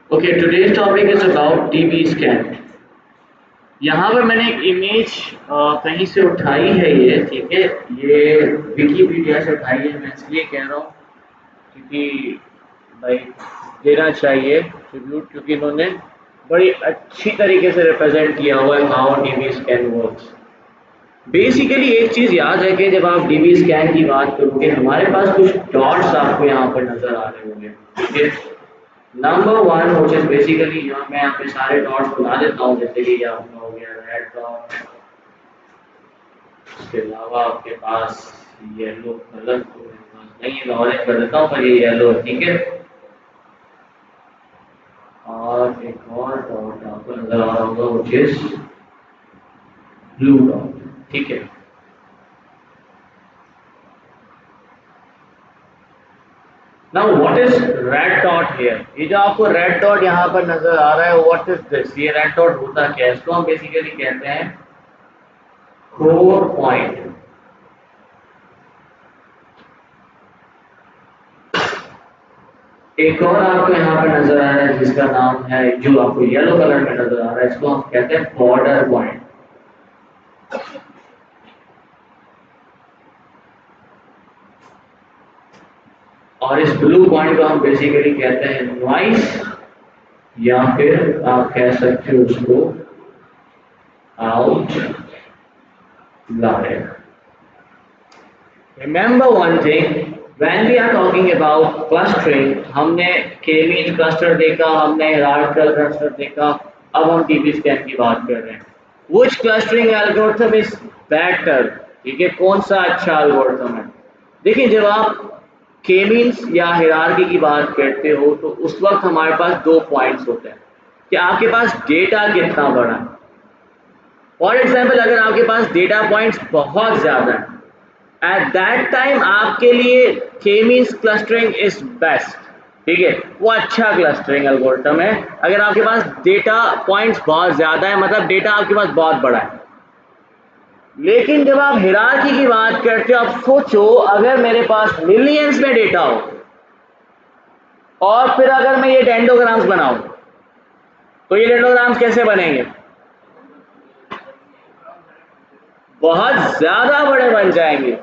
Okay, today's topic is about TB scan. यहाँ पर मैंने एक इमेज कहीं से उठाई है ये, ठीक है। ये विकीपीडिया से उठाई है, मैं इसलिए कह रहा हूँ क्योंकि भाई देना चाहिए ट्रिब्यूट, क्योंकि इन्होंने बड़ी अच्छी तरीके से रिप्रेजेंट किया हुआ है how TB scan works. Basically एक चीज़ याद है कि जब आप टीबी स्कैन की बात करोगे, हमारे पास कुछ डॉट्स आपको यहाँ पर नज़र आ रहे होंगे, ठीक है। Number one which is basically यहाँ मैं यहाँ पे सारे डॉट्स बना देता हूँ, जैसे कि ये आपका हो गया रेड डॉट, उसके अलावा आपके पास येलो कलर तो मेरे पास नहीं है, मैं ऑरेंज कर देता हूँ, पर ये येलो है, ठीक है। और एक और डॉट आपको नजर आ रहा होगा which is ब्लू डॉट, ठीक है। Now what is red dot here? ये जो आपको रेड डॉट यहाँ पर नजर आ रहा है, व्हाट इज दिस? ये रेड डॉट होता क्या है? इसको हम बेसिकली कहते हैं कोर पॉइंट। एक और आपको यहाँ पर नजर आ रहा है जिसका नाम है, जो आपको येलो कलर में नजर आ रहा है, इसको हम कहते हैं बॉर्डर पॉइंट। और इस ब्लू पॉइंट को हम बेसिकली कहते हैं नॉइस, या फिर आप कह सकते हो उसको outlier. Remember one thing, when we are talking about clustering, हमने K-मीन्स क्लस्टर देखा, हमने हायरार्किकल क्लस्टर देखा, अब हम टीबी स्कैन की बात कर रहे हैं। Which clustering algorithm is better? ठीक है, कौन सा अच्छा एल्गोरिथम है? देखिए, जब आप K-मीन्स या हायरार्की की बात करते हो तो उस वक्त हमारे पास दो पॉइंट्स होते हैं कि आपके पास डेटा कितना बड़ा है। फॉर एग्जाम्पल, अगर आपके पास डेटा पॉइंट्स बहुत ज़्यादा है, एट दैट टाइम आपके लिए के मीन्स क्लस्टरिंग इज बेस्ट, ठीक है, वो अच्छा क्लस्टरिंग एल्गोरिथम है। अगर आपके पास डेटा पॉइंट्स बहुत ज़्यादा है, मतलब डेटा आपके पास बहुत बड़ा है। लेकिन जब आप हायरार्की की बात करते हो, आप सोचो अगर मेरे पास मिलियंस में डेटा हो और फिर अगर मैं ये डेंडोग्राम्स बनाऊं, तो ये डेंडोग्राम्स कैसे बनेंगे? बहुत ज़्यादा बड़े बन जाएंगे।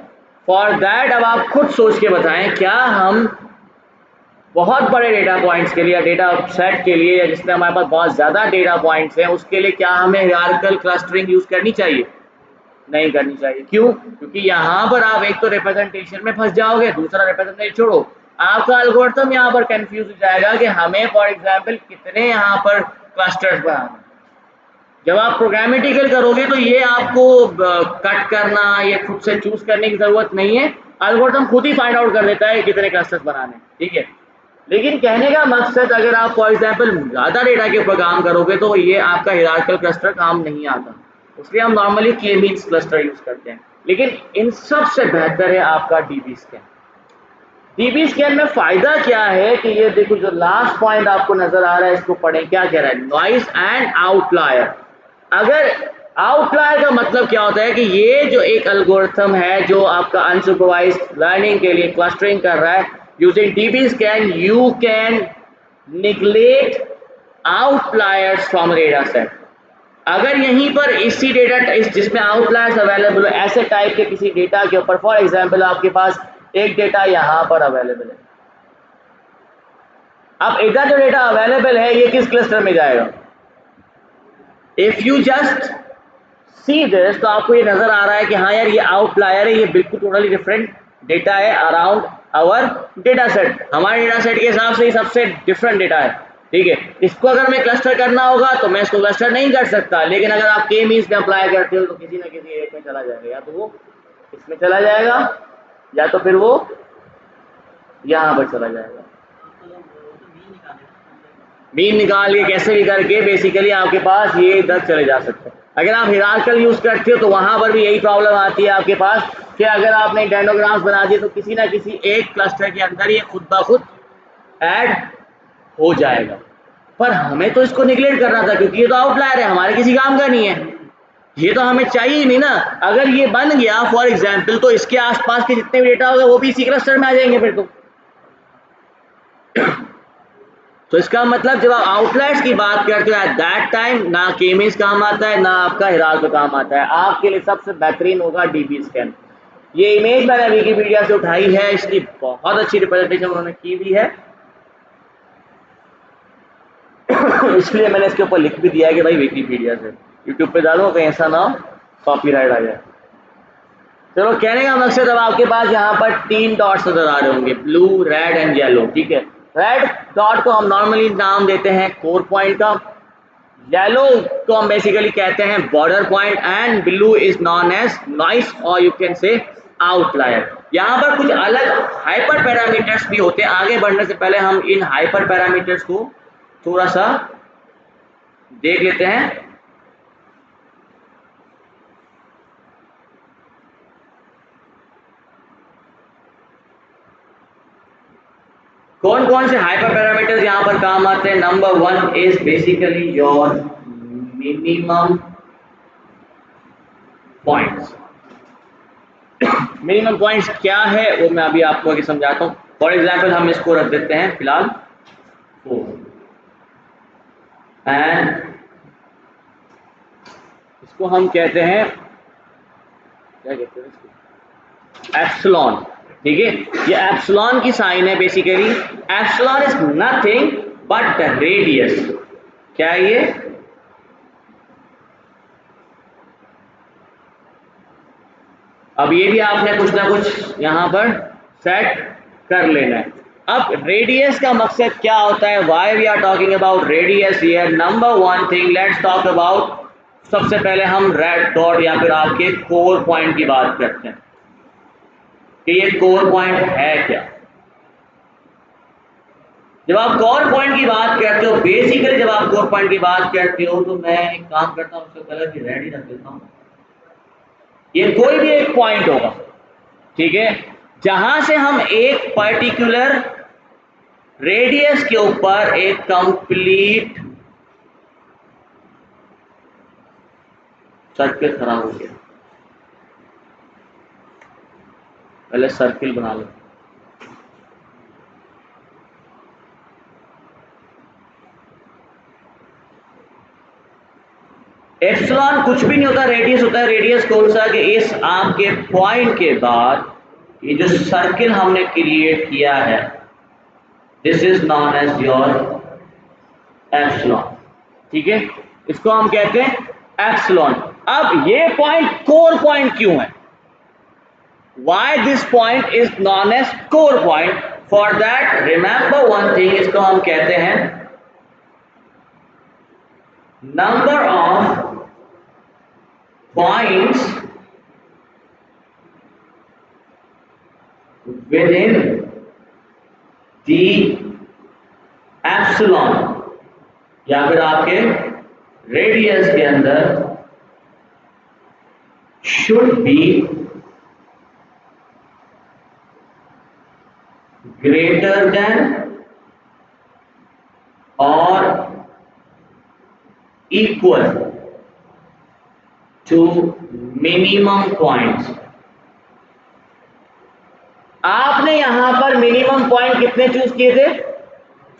फॉर दैट अब आप खुद सोच के बताएं, क्या हम बहुत बड़े डेटा पॉइंट्स के लिए या डेटा सेट के लिए, या जिसमें हमारे पास बहुत ज़्यादा डेटा पॉइंट्स हैं, उसके लिए क्या हमें हायरार्किकल क्लस्टरिंग यूज़ करनी चाहिए? नहीं करनी चाहिए। क्यों? क्योंकि यहाँ पर आप एक तो रिप्रेजेंटेशन में फंस जाओगे, दूसरा रिप्रेजेंटेशन छोड़ो, आपका एल्गोरिथम यहाँ पर कंफ्यूज हो जाएगा कि हमें फॉर एग्जांपल कितने यहाँ पर क्लस्टर्स बनाने। जब आप प्रोग्रामेटिकल करोगे तो ये आपको कट करना, ये खुद से चूज करने की ज़रूरत नहीं है, एल्गोरिथम खुद ही फाइंड आउट कर देता है कितने क्लस्टर्स बनाने, ठीक है। लेकिन कहने का मकसद, अगर आप फॉर एग्जांपल ज़्यादा डेटा के ऊपर काम करोगे तो ये आपका हायरार्किकल क्लस्टर काम नहीं आता, इसलिए हम नॉर्मली के मीन्स क्लस्टर यूज़ करते हैं। लेकिन इन सब से बेहतर है आपका डीबी स्कैन। डीबी स्कैन में फ़ायदा क्या है कि ये देखो, जो लास्ट पॉइंट आपको नज़र आ रहा है, इसको पढ़ें, क्या कह रहा है? Noise and outlier. अगर आउटलायर का मतलब क्या होता है कि ये जो एक एल्गोरिथम है जो आपका अनसुपरवाइज्ड लर्निंग के लिए क्लस्टरिंग कर रहा है, using dB scan you can neglect outliers from data set. अगर यहीं पर इसी डेटा जिसमें आउटलायर्स अवेलेबल हो, ऐसे टाइप के किसी डेटा के ऊपर, फॉर एग्जांपल आपके पास एक डेटा यहाँ पर अवेलेबल है, अब इधर जो डेटा अवेलेबल है ये किस क्लस्टर में जाएगा? If you just see this, तो आपको ये नजर आ रहा है कि हाँ यार, ये आउटलायर है, ये बिल्कुल टोटली डिफरेंट डेटा है अराउंड आवर डेटा सेट। हमारे डेटा सेट के हिसाब से ये सबसे डिफरेंट डेटा है, ठीक है। इसको अगर मैं क्लस्टर करना होगा तो मैं इसको क्लस्टर नहीं कर सकता, लेकिन अगर आप के मीन्स में अप्लाई करते हो तो किसी ना किसी एक में चला जाएगा, या तो वो इसमें चला जाएगा या तो फिर वो यहाँ पर चला जाएगा। मीन निकाल के कैसे भी करके बेसिकली आपके पास ये इधर चले जा सकते हैं। अगर आप हायरार्किकल यूज करते हो तो वहां पर भी यही प्रॉब्लम आती है आपके पास कि अगर आपने डेंडोग्राम्स बना दिए तो किसी ना किसी एक क्लस्टर के अंदर ये खुद ब खुद ऐड हो जाएगा। पर हमें तो इसको निगलेक्ट करना था क्योंकि ये तो आउटलायर है, हमारे किसी काम का नहीं है, ये तो हमें चाहिए ही नहीं ना। अगर ये बन गया फॉर एग्जाम्पल, तो इसके आसपास के जितने भी डेटा होगा वो भी इसी क्लस्टर में आ जाएंगे फिर तो। तो इसका मतलब जब आप आउटलायर्स की बात करते हो एट दैट टाइम ना के मीन्स काम आता है ना आपका हिरासत काम आता है। आपके लिए सबसे बेहतरीन होगा डीबी स्कैन। ये इमेज मैंने विकिपीडिया से उठाई है, इसकी बहुत अच्छी रिप्रेजेंटेशन उन्होंने की हुई है इसलिए मैंने इसके ऊपर लिख भी दिया है कि भाई विकिपीडिया से। यूट्यूब पे डालो कहीं ऐसा ना कॉपीराइट आ जाए। चलो कहने का मकसद, अब आपके पास यहाँ पर 3 डॉट्स नजर आ रहे होंगे, ब्लू रेड एंड येलो, ठीक है। रेड डॉट को हम नॉर्मली नाम देते हैं कोर पॉइंट का, येलो को हम बेसिकली कहते हैं border point, and blue is known as noise और यू कैन से आउटलायर। यहाँ पर कुछ अलग हाइपर पैरामीटर्स भी होते हैं। आगे बढ़ने से पहले हम इन हाइपर पैरामीटर्स को थोड़ा सा देख लेते हैं। कौन कौन से हाइपर पैरामीटर्स यहाँ पर काम आते हैं। Number 1 is basically your minimum points. Minimum points क्या है वो मैं अभी आपको आगे समझाता हूँ। फॉर एग्जाम्पल हम इसको रख देते हैं फिलहाल 4 एंड इसको हम कहते हैं, क्या कहते हैं इसको, एप्सिलॉन, ठीक है। ये एप्सिलॉन की साइन है basically. Epsilon is nothing but radius. क्या है ये? अब ये भी आपने कुछ ना कुछ यहाँ पर सेट कर लेना है। अब रेडियस का मकसद क्या होता है, why we are talking about radius here. Number 1 thing let's talk about, सबसे पहले हम रेड डॉट या फिर आपके कोर पॉइंट की बात करते हैं कि ये कोर पॉइंट है क्या। जब आप कोर पॉइंट की बात करते हो, बेसिकली जब आप कोर पॉइंट की बात करते हो तो मैं एक काम करता हूँ, उससे पहले कि रेड ही रख देता हूँ। ये कोई भी एक पॉइंट होगा, ठीक है, जहां से हम एक पर्टिकुलर रेडियस के ऊपर एक कंप्लीट सर्किल खड़ा हो गया। पहले सर्किल बना लो। एप्सिलॉन कुछ भी नहीं होता, रेडियस होता है। रेडियस कौन सा, कि इस आपके पॉइंट के बाद ये जो सर्किल हमने क्रिएट किया है, this is known as your epsilon, ठीक है। इसको हम कहते हैं एप्सिलॉन। अब ये पॉइंट कोर पॉइंट क्यों है, why this point is known as core point, for that remember one thing, इसको हम कहते हैं number of points within the epsilon, या फिर आपके रेडियस के अंदर should be greater than or equal to minimum points। आपने यहां पर मिनिमम पॉइंट कितने चूज किए थे,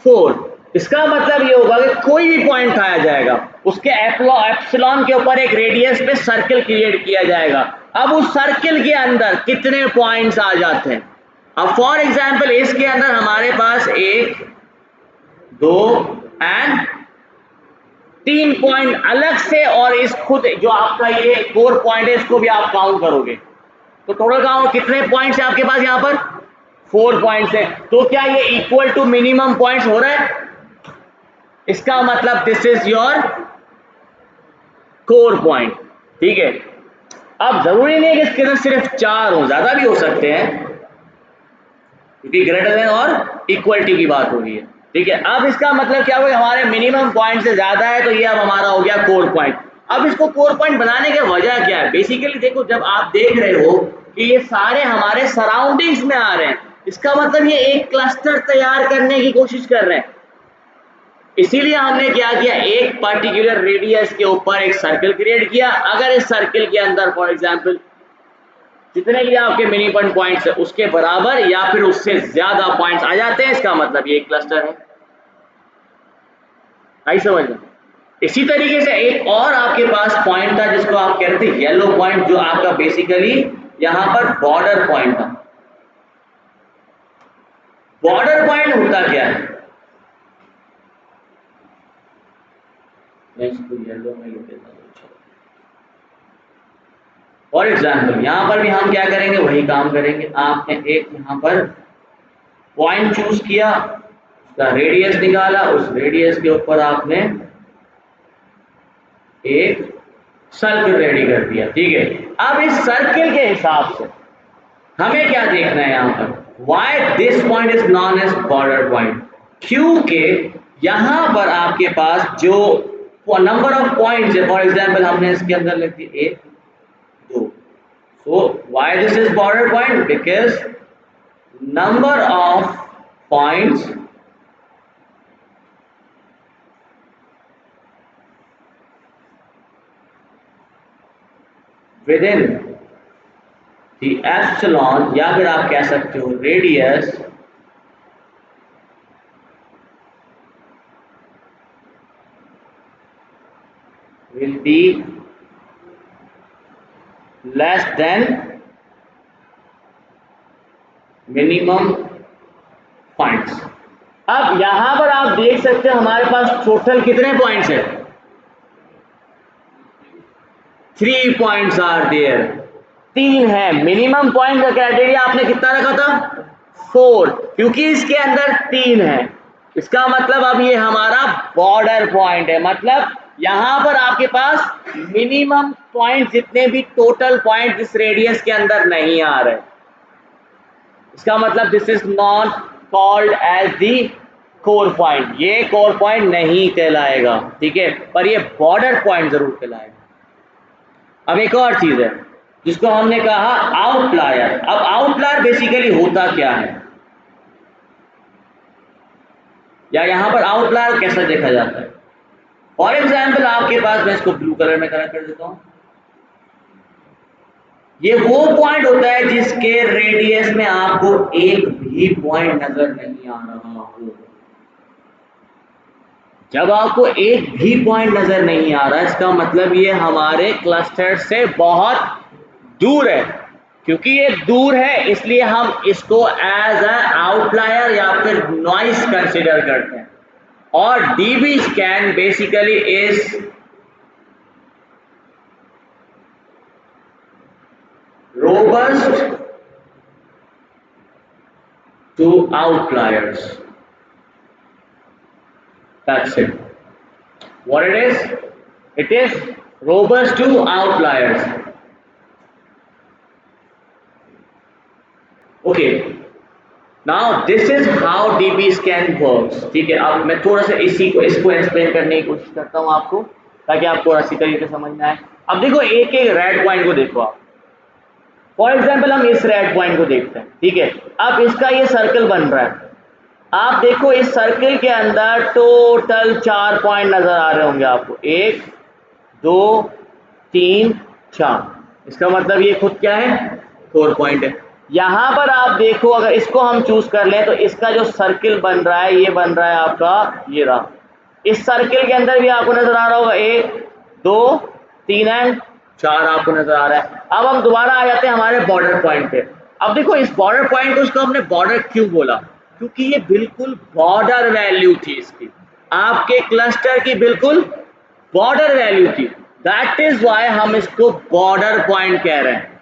4। इसका मतलब ये होगा कि कोई भी पॉइंट उठाया जाएगा, उसके एप्सिलॉन के ऊपर एक रेडियस पे सर्किल क्रिएट किया जाएगा। अब उस सर्किल के अंदर कितने पॉइंट्स आ जाते हैं। अब फॉर एग्जांपल इसके अंदर हमारे पास 1 2 एंड 3 पॉइंट अलग से, और इस खुद जो आपका ये कोर पॉइंट है इसको भी आप काउंट करोगे तो टोटल काउंट कितने पॉइंट्स है आपके पास, यहाँ पर 4 पॉइंट्स है। तो क्या ये इक्वल टू मिनिमम पॉइंट्स हो रहा है, इसका मतलब this is your core point, ठीक है। अब जरूरी नहीं है कि इसके अंदर सिर्फ 4 हो, ज्यादा भी हो सकते हैं, क्योंकि ग्रेटर देन और इक्वलिटी की बात हो रही है, ठीक है। अब इसका मतलब क्या हुआ, हमारे मिनिमम पॉइंट से ज्यादा है तो ये अब हमारा हो गया कोर पॉइंट। अब इसको कोर पॉइंट बनाने की वजह क्या है, बेसिकली देखो, जब आप देख रहे हो कि ये सारे हमारे सराउंडिंग्स में आ रहे हैं, इसका मतलब ये एक क्लस्टर तैयार करने की कोशिश कर रहे हैं। इसीलिए हमने क्या किया, एक पर्टिकुलर रेडियस के ऊपर एक सर्कल क्रिएट किया। अगर इस सर्कल के अंदर फॉर एग्जांपल जितने भी आपके मिनिमम पॉइंट्स है उसके बराबर या फिर उससे ज्यादा पॉइंट्स आ जाते हैं, इसका मतलब ये एक क्लस्टर है। आई समझ में? इसी तरीके से एक और आपके पास पॉइंट था जिसको आप कह रहे थे येलो पॉइंट, जो आपका बेसिकली यहां पर बॉर्डर पॉइंट था। बॉर्डर पॉइंट होता क्या है? मैं इसको येलो में लिख देता हूं। फॉर एग्जाम्पल यहां पर भी हम क्या करेंगे, वही काम करेंगे। आपने एक यहां पर पॉइंट चूज किया, उसका रेडियस निकाला, उस रेडियस के ऊपर आपने एक सर्कल रेडी कर दिया, ठीक है। अब इस सर्कल के हिसाब से हमें क्या देखना है यहां पर, why this point is known as border point, क्योंकि यहां पर आपके पास जो नंबर ऑफ पॉइंट्स है, फॉर एग्जाम्पल हमने इसके अंदर लिख दी 1 2, so why this is border point, because number of points within the epsilon, या फिर आप कह सकते हो radius will be less than minimum points। अब यहां पर आप देख सकते हो हमारे पास टोटल कितने पॉइंट्स हैं, 3 पॉइंट्स आर देयर, 3 है। मिनिमम पॉइंट का क्राइटेरिया आपने कितना रखा था, 4, क्योंकि इसके अंदर 3 है। इसका मतलब अब ये हमारा बॉर्डर पॉइंट है, मतलब यहां पर आपके पास मिनिमम पॉइंट जितने भी टोटल पॉइंट इस रेडियस के अंदर नहीं आ रहे, इसका मतलब this is not called as the core point, ये कोर पॉइंट नहीं कहलाएगा, ठीक है, पर ये बॉर्डर पॉइंट जरूर कहलाएगा। अब एक और चीज है जिसको हमने कहा आउटलायर। अब आउटलायर बेसिकली होता क्या है, या यहां पर आउटलायर कैसा देखा जाता है। फॉर एग्जाम्पल आपके पास, मैं इसको ब्लू कलर में कलर कर देता हूं, ये वो पॉइंट होता है जिसके रेडियस में आपको एक भी पॉइंट नजर नहीं आ रहा हो। जब आपको एक भी पॉइंट नजर नहीं आ रहा, इसका मतलब ये हमारे क्लस्टर से बहुत दूर है। क्योंकि ये दूर है इसलिए हम इसको एज अ आउटलायर या फिर नॉइस कंसीडर करते हैं। और dB scan basically is robust to outliers, that's it, what it is robust to outliers। okay, now this is how db scan works, ठीक है। अब मैं थोड़ा सा इसको एक्सप्लेन करने की कोशिश करता हूं आपको, ताकि आपको अच्छी तरीके से समझ में आए। अब देखो एक एक रेड पॉइंट को देखो आप, फॉर एग्जाम्पल हम इस रेड पॉइंट को देखते हैं, ठीक है। अब इसका ये सर्कल बन रहा है, आप देखो इस सर्कल के अंदर टोटल 4 पॉइंट नजर आ रहे होंगे आपको, 1 2 3 4, इसका मतलब ये खुद क्या है, 4 पॉइंट है। यहां पर आप देखो अगर इसको हम चूज कर लें तो इसका जो सर्कल बन रहा है ये बन रहा है आपका, ये रहा। इस सर्कल के अंदर भी आपको नजर आ रहा होगा 1 2 3 एंड 4 आपको नजर आ रहा है। अब हम दोबारा आ जाते हैं हमारे बॉर्डर पॉइंट पे। अब देखो इस बॉर्डर पॉइंट को इसको हमने बॉर्डर क्यों बोला, क्योंकि ये बिल्कुल बॉर्डर वैल्यू थी इसकी, आपके क्लस्टर की बिल्कुल बॉर्डर वैल्यू थी, दैट इज वाई हम इसको बॉर्डर पॉइंट कह रहे हैं।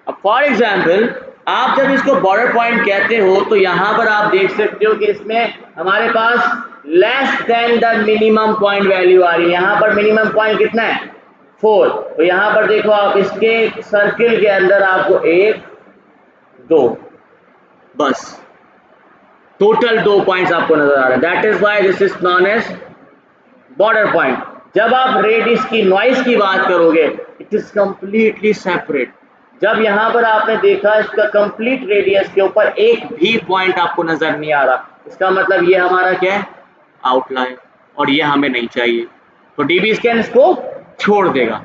अब फॉर एग्जाम्पल आप जब इसको बॉर्डर पॉइंट कहते हो तो यहां पर आप देख सकते हो कि इसमें हमारे पास less than the minimum point value आ रही है। यहां पर मिनिमम पॉइंट कितना है, 4, तो यहां पर देखो आप इसके सर्किल के अंदर आपको 1 2 बस टोटल 2 पॉइंट्स आपको नजर आ रहे हैं, that is why this is known as border point. जब आप रेडियस की नॉइस की बात करोगे इट इज कंप्लीटली सेपरेट। जब यहां पर आपने देखा इसका कंप्लीट रेडियस के ऊपर एक भी पॉइंट आपको नजर नहीं आ रहा, इसका मतलब ये हमारा क्या है, आउटलायर, और ये हमें नहीं चाहिए, तो डीबी स्कैन इसको छोड़ देगा।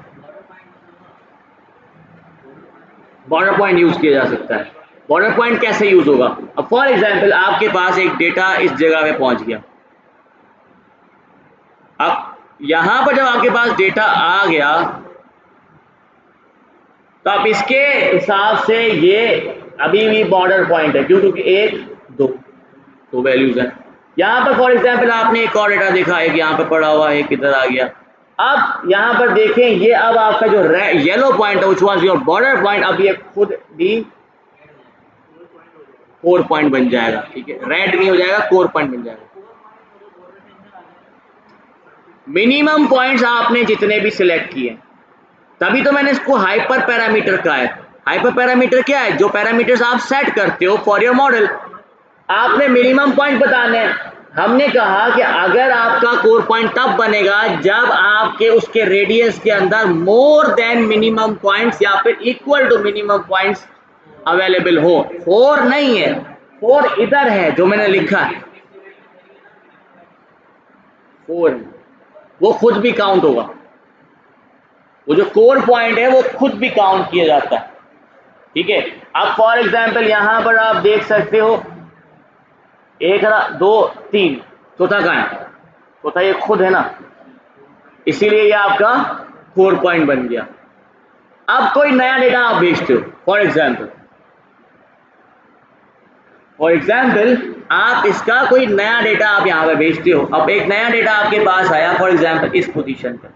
बॉर्डर पॉइंट यूज किया जा सकता है। बॉर्डर पॉइंट कैसे यूज होगा, अब फॉर एग्जांपल आपके पास एक डेटा इस जगह पे पहुंच गया, अब यहां पर जब आपके पास डेटा आ गया तो आप इसके हिसाब से ये अभी भी बॉर्डर पॉइंट है, क्योंकि 1 2 वैल्यूज हैं। यहाँ पर फॉर एग्जाम्पल आपने एक और डेटा देखा, एक यहाँ पर पड़ा हुआ है, एक इधर आ गया। अब यहाँ पर देखें, ये अब आपका जो येलो पॉइंट है, which was your border point, अब ये खुद भी कोर पॉइंट बन जाएगा। ठीक है, रेड नहीं हो जाएगा, कोर पॉइंट बन जाएगा। मिनिमम पॉइंट्स आपने जितने भी सिलेक्ट किए, तभी तो मैंने इसको हाइपर पैरामीटर कहा है। हाइपर पैरामीटर क्या है? जो पैरामीटर्स आप सेट करते हो फॉर योर मॉडल, आपने मिनिमम पॉइंट बताने हैं। हमने कहा कि अगर आपका कोर पॉइंट तब बनेगा जब आपके उसके रेडियस के अंदर मोर देन मिनिमम पॉइंट्स या फिर equal to minimum points available हो। 4 नहीं है, 4 इधर है जो मैंने लिखा है, 4 वो खुद भी काउंट होगा। वो जो कोर पॉइंट है वो खुद भी काउंट किया जाता है। ठीक है, अब फॉर एग्जाम्पल यहां पर आप देख सकते हो 1 2 3, चौथा कहां है? चौथा ये खुद है ना, इसीलिए ये आपका कोर पॉइंट बन गया। अब कोई नया डेटा आप भेजते हो, फॉर एग्जाम्पल आप इसका कोई नया डेटा आप यहां पर भेजते हो। अब एक नया डेटा आपके पास आया फॉर एग्जाम्पल इस पोजीशन पर।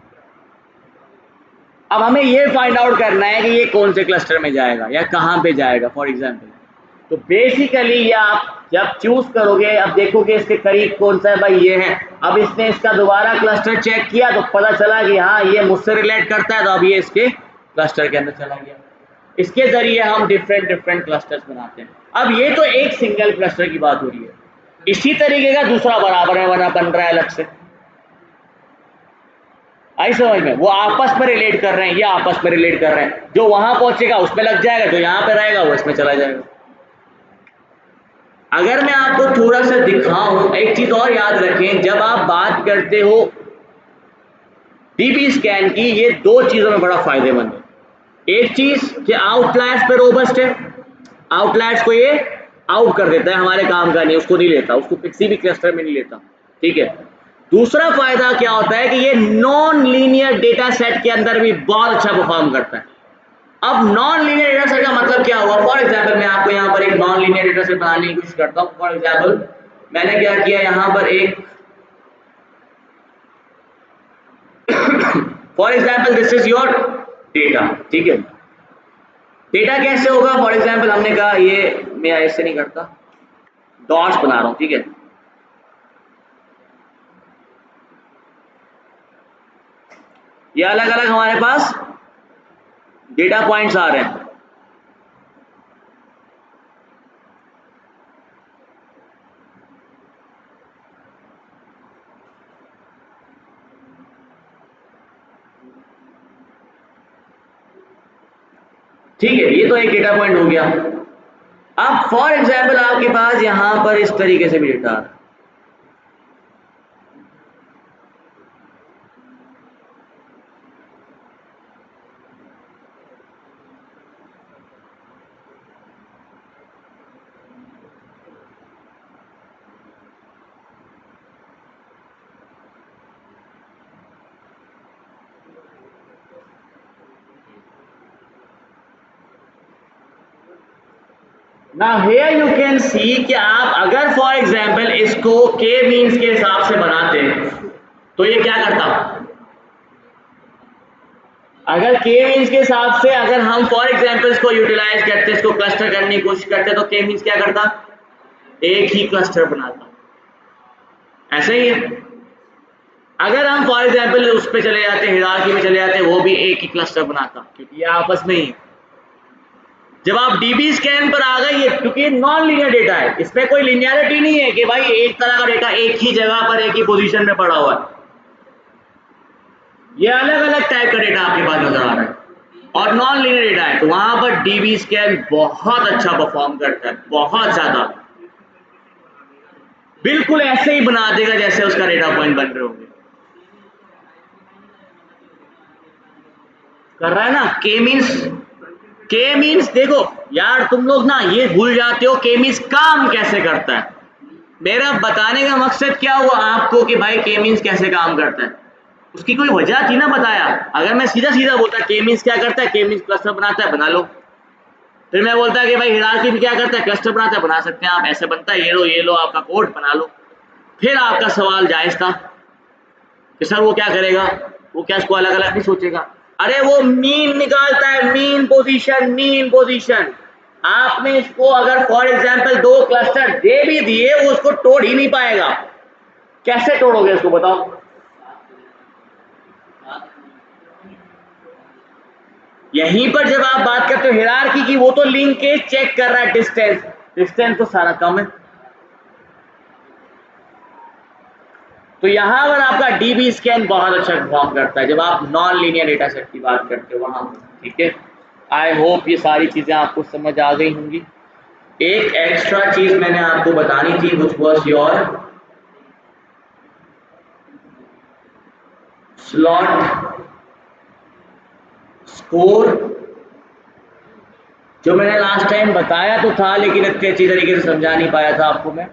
अब हमें ये फाइंड आउट करना है कि ये कौन से क्लस्टर में जाएगा या कहां पे जाएगा फॉर एग्जाम्पल। तो बेसिकली ये आप जब चूज करोगे, अब देखोगे इसके करीब कौन सा है, भाई ये है। अब इसने इसका दोबारा क्लस्टर चेक किया तो पता चला कि हाँ ये मुझसे रिलेट करता है, तो अब ये इसके क्लस्टर के अंदर चला गया। इसके जरिए हम डिफरेंट क्लस्टर्स बनाते हैं। अब ये तो एक सिंगल क्लस्टर की बात हो रही है, इसी तरीके का दूसरा बराबर में बन रहा है अलग से। आई समझ में? वो आपस में रिलेट कर रहे हैं, ये आपस में रिलेट कर रहे हैं। जो वहां पहुंचेगा उसमें लग जाएगा, जो यहाँ पे रहेगा वो इसमें चला जाएगा। अगर मैं आपको थोड़ा सा दिखाऊं, एक चीज और याद रखें, जब आप बात करते हो डीबी स्कैन की, ये 2 चीजों में बड़ा फायदेमंद है। एक चीज कि आउटलायर्स पे रोबस्ट है, आउटलायर्स को ये आउट कर देता है, हमारे काम का नहीं, उसको नहीं लेता, उसको किसी भी क्लस्टर में नहीं लेता। ठीक है, दूसरा फायदा क्या होता है कि ये नॉन लीनियर डेटा सेट के अंदर भी बहुत अच्छा परफॉर्म करता है। अब नॉन लीनियर डेटा सेट का मतलब क्या हुआ? फॉर एग्जाम्पल मैं आपको यहाँ पर एक नॉन लीनियर डेटा सेट बनाने की कोशिश करता हूँ। फॉर एग्जाम्पल मैंने क्या किया, यहाँ पर एक for example this is your data. ठीक है, डेटा कैसे होगा? फॉर एग्जाम्पल हमने कहा ये मैं ऐसे नहीं करता, डॉट्स बना रहा हूँ। ठीक है, ये अलग अलग हमारे पास डेटा पॉइंट्स आ रहे हैं। ठीक है, ये तो एक डेटा पॉइंट हो गया। अब फॉर एग्जाम्पल आपके पास यहां पर इस तरीके से भी डेटा आ रहा है। Now here you can see कि आप अगर फॉर एग्जाम्पल इसको के मीन्स के हिसाब से बनाते तो ये क्या करता? अगर के मीन्स के हिसाब से अगर हम फॉर एग्जाम्पल इसको यूटिलाइज करते, इसको क्लस्टर करने की कोशिश करते, तो के मीन्स क्या करता? एक ही क्लस्टर बनाता। ऐसे ही है, अगर हम फॉर एग्जाम्पल उस पर चले जाते, हिरार्की में चले जाते, वो भी एक ही क्लस्टर बनाता, क्योंकि ये आपस में ही है। जब आप डीबी स्कैन पर आ गए, ये क्योंकि ये नॉन लीनियर डेटा है, इसमें कोई लिनियरिटी नहीं है कि भाई एक तरह का डेटा एक ही जगह पर एक ही पोजीशन में पड़ा हुआ है। ये अलग अलग टाइप का डेटा आपके पास नजर आ रहा है और नॉन लीनियर डेटा है, तो वहां पर डीबी स्कैन बहुत अच्छा परफॉर्म करता है, बहुत ज्यादा, बिल्कुल ऐसे ही बना देगा जैसे उसका डेटा पॉइंट बन रहे होंगे। कर रहा है ना? के मीन्स देखो यार, तुम लोग ना ये भूल जाते हो के मीन्स काम कैसे करता है। मेरा बताने का मकसद क्या हुआ आपको कि भाई के मीन्स कैसे काम करता है, उसकी कोई वजह थी ना बताया। अगर मैं सीधा सीधा बोलता के मीन्स क्या करता है, के मीन्स क्लस्टर बनाता है, बना लो। फिर मैं बोलता कि भाई हिरार्की में क्या करता है, क्लस्टर बनाता है, बना सकते हैं आप, ऐसे बनता है, ये लो आपका कोड, बना लो। फिर आपका सवाल जायज था कि सर वो क्या करेगा, वो क्या इसको अलग अलग नहीं सोचेगा। अरे वो मीन निकालता है, मीन पोजीशन। आपने इसको अगर फॉर एग्जांपल 2 क्लस्टर दे भी दिए, वो उसको तोड़ ही नहीं पाएगा। कैसे तोड़ोगे इसको बताओ। यहीं पर जब आप बात करते हो हिरार्की की, वो तो लिंकेज चेक कर रहा है, डिस्टेंस तो सारा कम है। तो यहां पर आपका डीबी स्कैन बहुत अच्छा परफॉर्म करता है जब आप नॉन लीनियर डेटा सेट की बात करते हो वहां। ठीक है, आई होप ये सारी चीजें आपको समझ आ गई होंगी। एक एक्स्ट्रा चीज मैंने आपको बतानी थी, which was your slot score. जो मैंने लास्ट टाइम बताया तो था, लेकिन इतने अच्छी तरीके से समझा नहीं पाया था आपको मैं।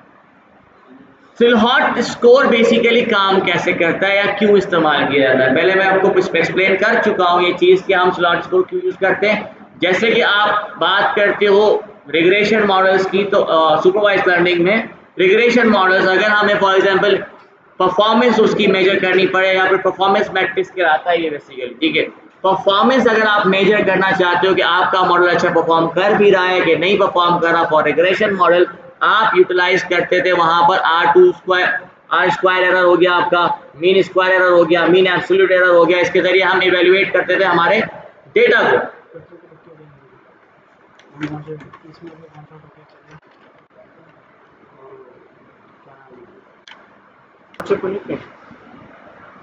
स्लॉट स्कोर बेसिकली काम कैसे करता है या क्यों इस्तेमाल किया जाता है, पहले मैं आपको एक्सप्लेन कर चुका हूँ ये चीज़ कि हम स्लॉट स्कोर क्यों यूज़ करते हैं। जैसे कि आप बात करते हो रिग्रेशन मॉडल्स की, तो सुपरवाइज्ड लर्निंग में रिग्रेशन मॉडल्स अगर हमें फॉर एग्जांपल परफॉर्मेंस उसकी मेजर करनी पड़े, या फिर परफॉर्मेंस मैट्रिक्स कहलाता है ये बेसिकली। ठीक है, परफॉर्मेंस अगर आप मेजर करना चाहते हो कि आपका मॉडल अच्छा परफॉर्म कर भी रहा है कि नहीं परफॉर्म कर रहा, फॉर रिग्रेशन मॉडल आप यूटिलाइज करते थे वहां पर आर स्क्वायर एरर हो गया, आपका मीन स्क्वायर एरर हो गया, मीन एब्सोल्यूट एरर हो गया। इसके जरिए हम इवेल्युएट करते थे हमारे डेटा को।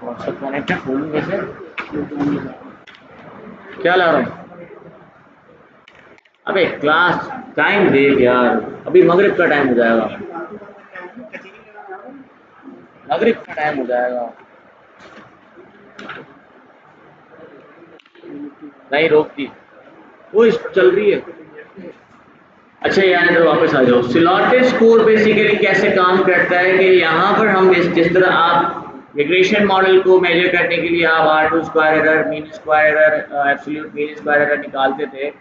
व्हाट्सएप कनेक्ट है, खोलूं कैसे, क्या ला रहा हूँ। अबे क्लास टाइम देख यार, अभी मगरिब का टाइम हो जाएगा, मगरिब का टाइम हो जाएगा। नहीं रोकती, वो चल रही है। अच्छा यार इधर वापस आ जाओ। सिलॉटेड स्कोर बेसिकली कैसे काम करता है कि यहाँ पर हम जिस तरह आप रिग्रेशन मॉडल को मेजर करने के लिए आप R2 square error, mean square error, absolute mean square error निकालते थे,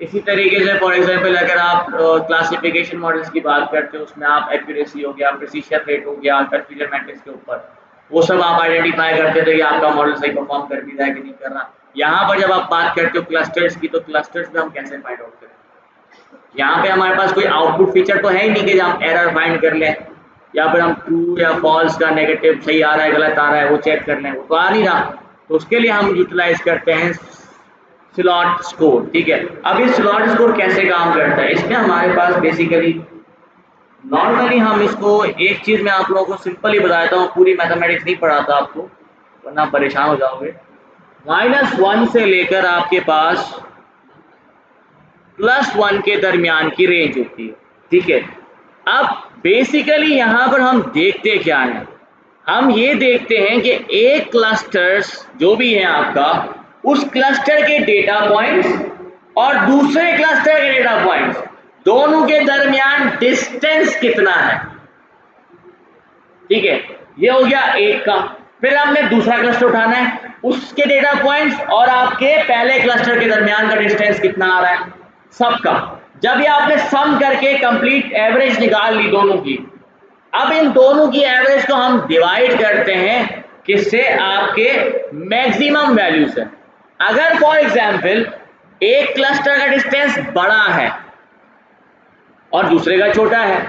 इसी तरीके से फॉर एग्जांपल अगर आप क्लासिफिकेशन मॉडल्स की बात करते हो, उसमें आप एक्यूरेसी हो गया, प्रिसिशन रेट हो गया, कंफ्यूजन मैट्रिक्स के ऊपर वो सब आप आइडेंटिफाई करते थे कि आपका मॉडल सही परफॉर्म कर भी रहा है कि नहीं कर रहा। यहाँ पर जब आप बात करते हो क्लस्टर्स की, तो क्लस्टर्स में हम कैसे फाइंड आउट करें। यहाँ पे हमारे पास कोई आउटपुट फीचर तो है ही नहीं कि हम एरर फाइंड कर लें, या फिर हम ट्रू या फॉल्स का नेगेटिव सही आ रहा है गलत आ रहा है वो चेक कर लें, वो तो आ नहीं रहा। तो उसके लिए हम यूटिलाइज करते हैं स्लॉट स्कोर। ठीक है, अब ये स्लॉट स्कोर कैसे काम करता है, इसमें हमारे पास बेसिकली नॉर्मली हम इसको एक चीज में आप लोगों को सिंपल ही बताता हूँ, पूरी मैथमेटिक्स नहीं पढ़ाता आपको वरना परेशान हो जाओगे। -1 से लेकर आपके पास +1 के दरमियान की रेंज होती है। ठीक है, अब बेसिकली यहाँ पर हम देखते क्या है, हम ये देखते हैं कि एक क्लस्टर्स जो भी है आपका, उस क्लस्टर के डेटा पॉइंट्स और दूसरे क्लस्टर के डेटा पॉइंट्स दोनों के दरमियान डिस्टेंस कितना है। ठीक है, ये हो गया एक का। फिर हमने दूसरा क्लस्टर उठाना है, उसके डेटा पॉइंट्स और आपके पहले क्लस्टर के दरमियान का डिस्टेंस कितना आ रहा है सबका। जब ये आपने सम करके कंप्लीट एवरेज निकाल ली दोनों की, अब इन दोनों की एवरेज को हम डिवाइड करते हैं किससे, आपके मैक्सिमम वैल्यू से। अगर फॉर एग्जांपल एक क्लस्टर का डिस्टेंस बड़ा है और दूसरे का छोटा है,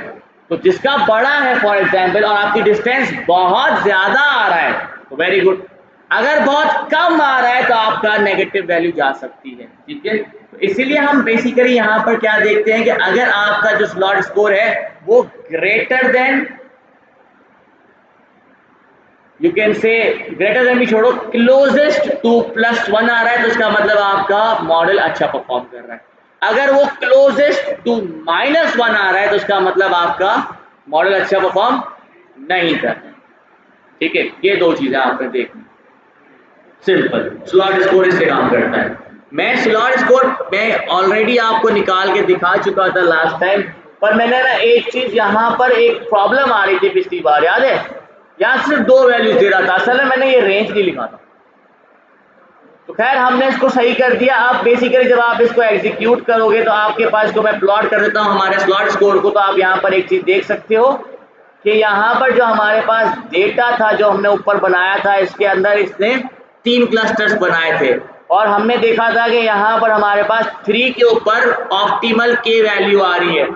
तो जिसका बड़ा है फॉर एग्जांपल और आपकी डिस्टेंस बहुत ज्यादा आ रहा है तो वेरी गुड, अगर बहुत कम आ रहा है तो आपका नेगेटिव वैल्यू जा सकती है। ठीक है, तो इसीलिए हम बेसिकली यहाँ पर क्या देखते हैं कि अगर आपका जो स्लॉट स्कोर है वो ग्रेटर देन, यू कैन से ग्रेटर देन भी छोड़ो, क्लोजेस्ट टू +1 आ रहा है तो इसका मतलब आपका मॉडल अच्छा परफॉर्म कर रहा है। अगर वो क्लोजेस्ट टू -1 आ रहा है तो इसका मतलब आपका मॉडल अच्छा परफॉर्म नहीं कर रहा है। ठीक है, ये दो चीजें आपने देखनी। सिंपल स्लॉट स्कोर इससे काम करता है। मैं स्लॉट स्कोर मैं ऑलरेडी आपको निकाल के दिखा चुका था लास्ट टाइम, पर मैंने ना एक चीज यहाँ पर एक प्रॉब्लम आ रही थी पिछली बार, याद है, यहाँ सिर्फ 2 वैल्यूज दे रहा था, असल में मैंने ये रेंज नहीं लिखा था। तो खैर हमने इसको सही कर दिया। अब बेसिकली जब आप इसको एग्जीक्यूट करोगे तो आपके पास, को मैं प्लॉट कर देता हूँ हमारे स्लॉट स्कोर को, तो आप यहाँ पर एक चीज देख सकते हो कि यहाँ पर जो हमारे पास डेटा था जो हमने ऊपर बनाया था, इसके अंदर इसने 3 क्लस्टर्स बनाए थे और हमने देखा था कि यहाँ पर हमारे पास 3 के ऊपर ऑप्टिमल के वैल्यू आ रही है।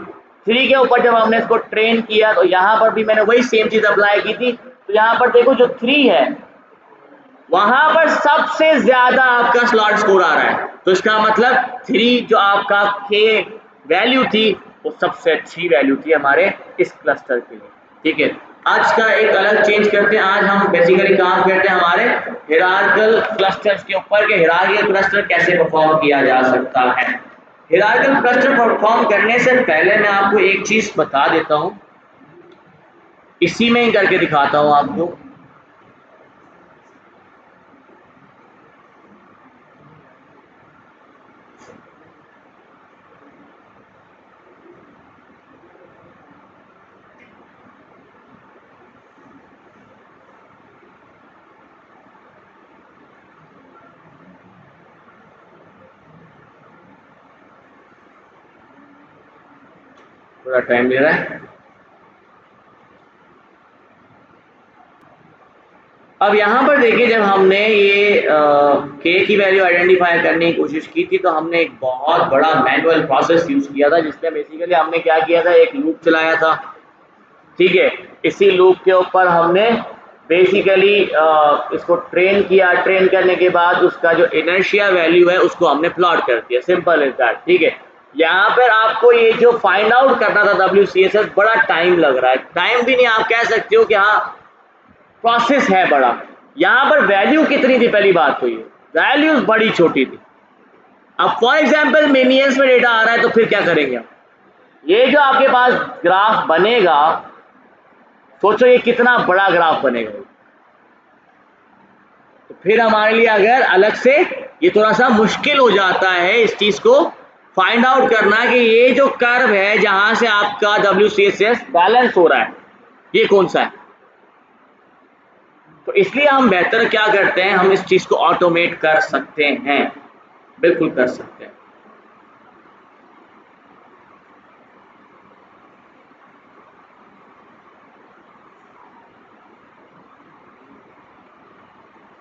3 के ऊपर जब हमने इसको ट्रेन किया तो यहाँ पर भी मैंने वही सेम चीज अप्लाई की थी। तो यहाँ पर देखो जो 3 है वहां पर सबसे ज्यादा आपका स्लॉट स्कोर आ रहा है, तो इसका मतलब 3 जो आपका के वैल्यू थी वो सबसे अच्छी वैल्यू थी हमारे इस क्लस्टर के लिए। ठीक है, आज का एक अलग चेंज करते हैं। आज हम बेसिकली काम करते हैं हमारे हिरार्किकल क्लस्टर्स के ऊपर कि हिरार्किकल क्लस्टर कैसे परफॉर्म किया जा सकता है। हिरार्किकल क्लस्टर परफॉर्म करने से पहले मैं आपको एक चीज बता देता हूं, इसी में ही करके दिखाता हूं आपको। थोड़ा टाइम ले रहा है। अब यहाँ पर देखिए, जब हमने ये के की वैल्यू आइडेंटिफाई करने की कोशिश की थी तो हमने एक बहुत बड़ा मैनुअल प्रोसेस यूज किया था, जिसमें बेसिकली हमने क्या किया था, एक लूप चलाया था। ठीक है, इसी लूप के ऊपर हमने बेसिकली इसको ट्रेन किया। ट्रेन करने के बाद उसका जो इनर्शिया वैल्यू है उसको हमने प्लॉट कर दिया, सिंपल इज दैट। ठीक है, यहाँ पर आपको ये जो फाइंड आउट करना था WCSS, बड़ा टाइम लग रहा है। टाइम भी नहीं, आप कह सकते हो कि हाँ प्रोसेस है बड़ा। यहाँ पर वैल्यू कितनी थी, पहली बात तो ये वैल्यूज बड़ी छोटी थी। अब फॉर एग्जांपल मिलियंस में डेटा आ रहा है तो फिर क्या करेंगे आप, ये जो आपके पास ग्राफ बनेगा, सोचो ये कितना बड़ा ग्राफ बनेगा। तो फिर हमारे लिए अगर अलग से ये थोड़ा सा मुश्किल हो जाता है इस चीज को फाइंड आउट करना कि ये जो कर्व है जहां से आपका WCSS बैलेंस हो रहा है ये कौन सा है। तो इसलिए हम बेहतर क्या करते हैं, हम इस चीज को ऑटोमेट कर सकते हैं, बिल्कुल कर सकते हैं।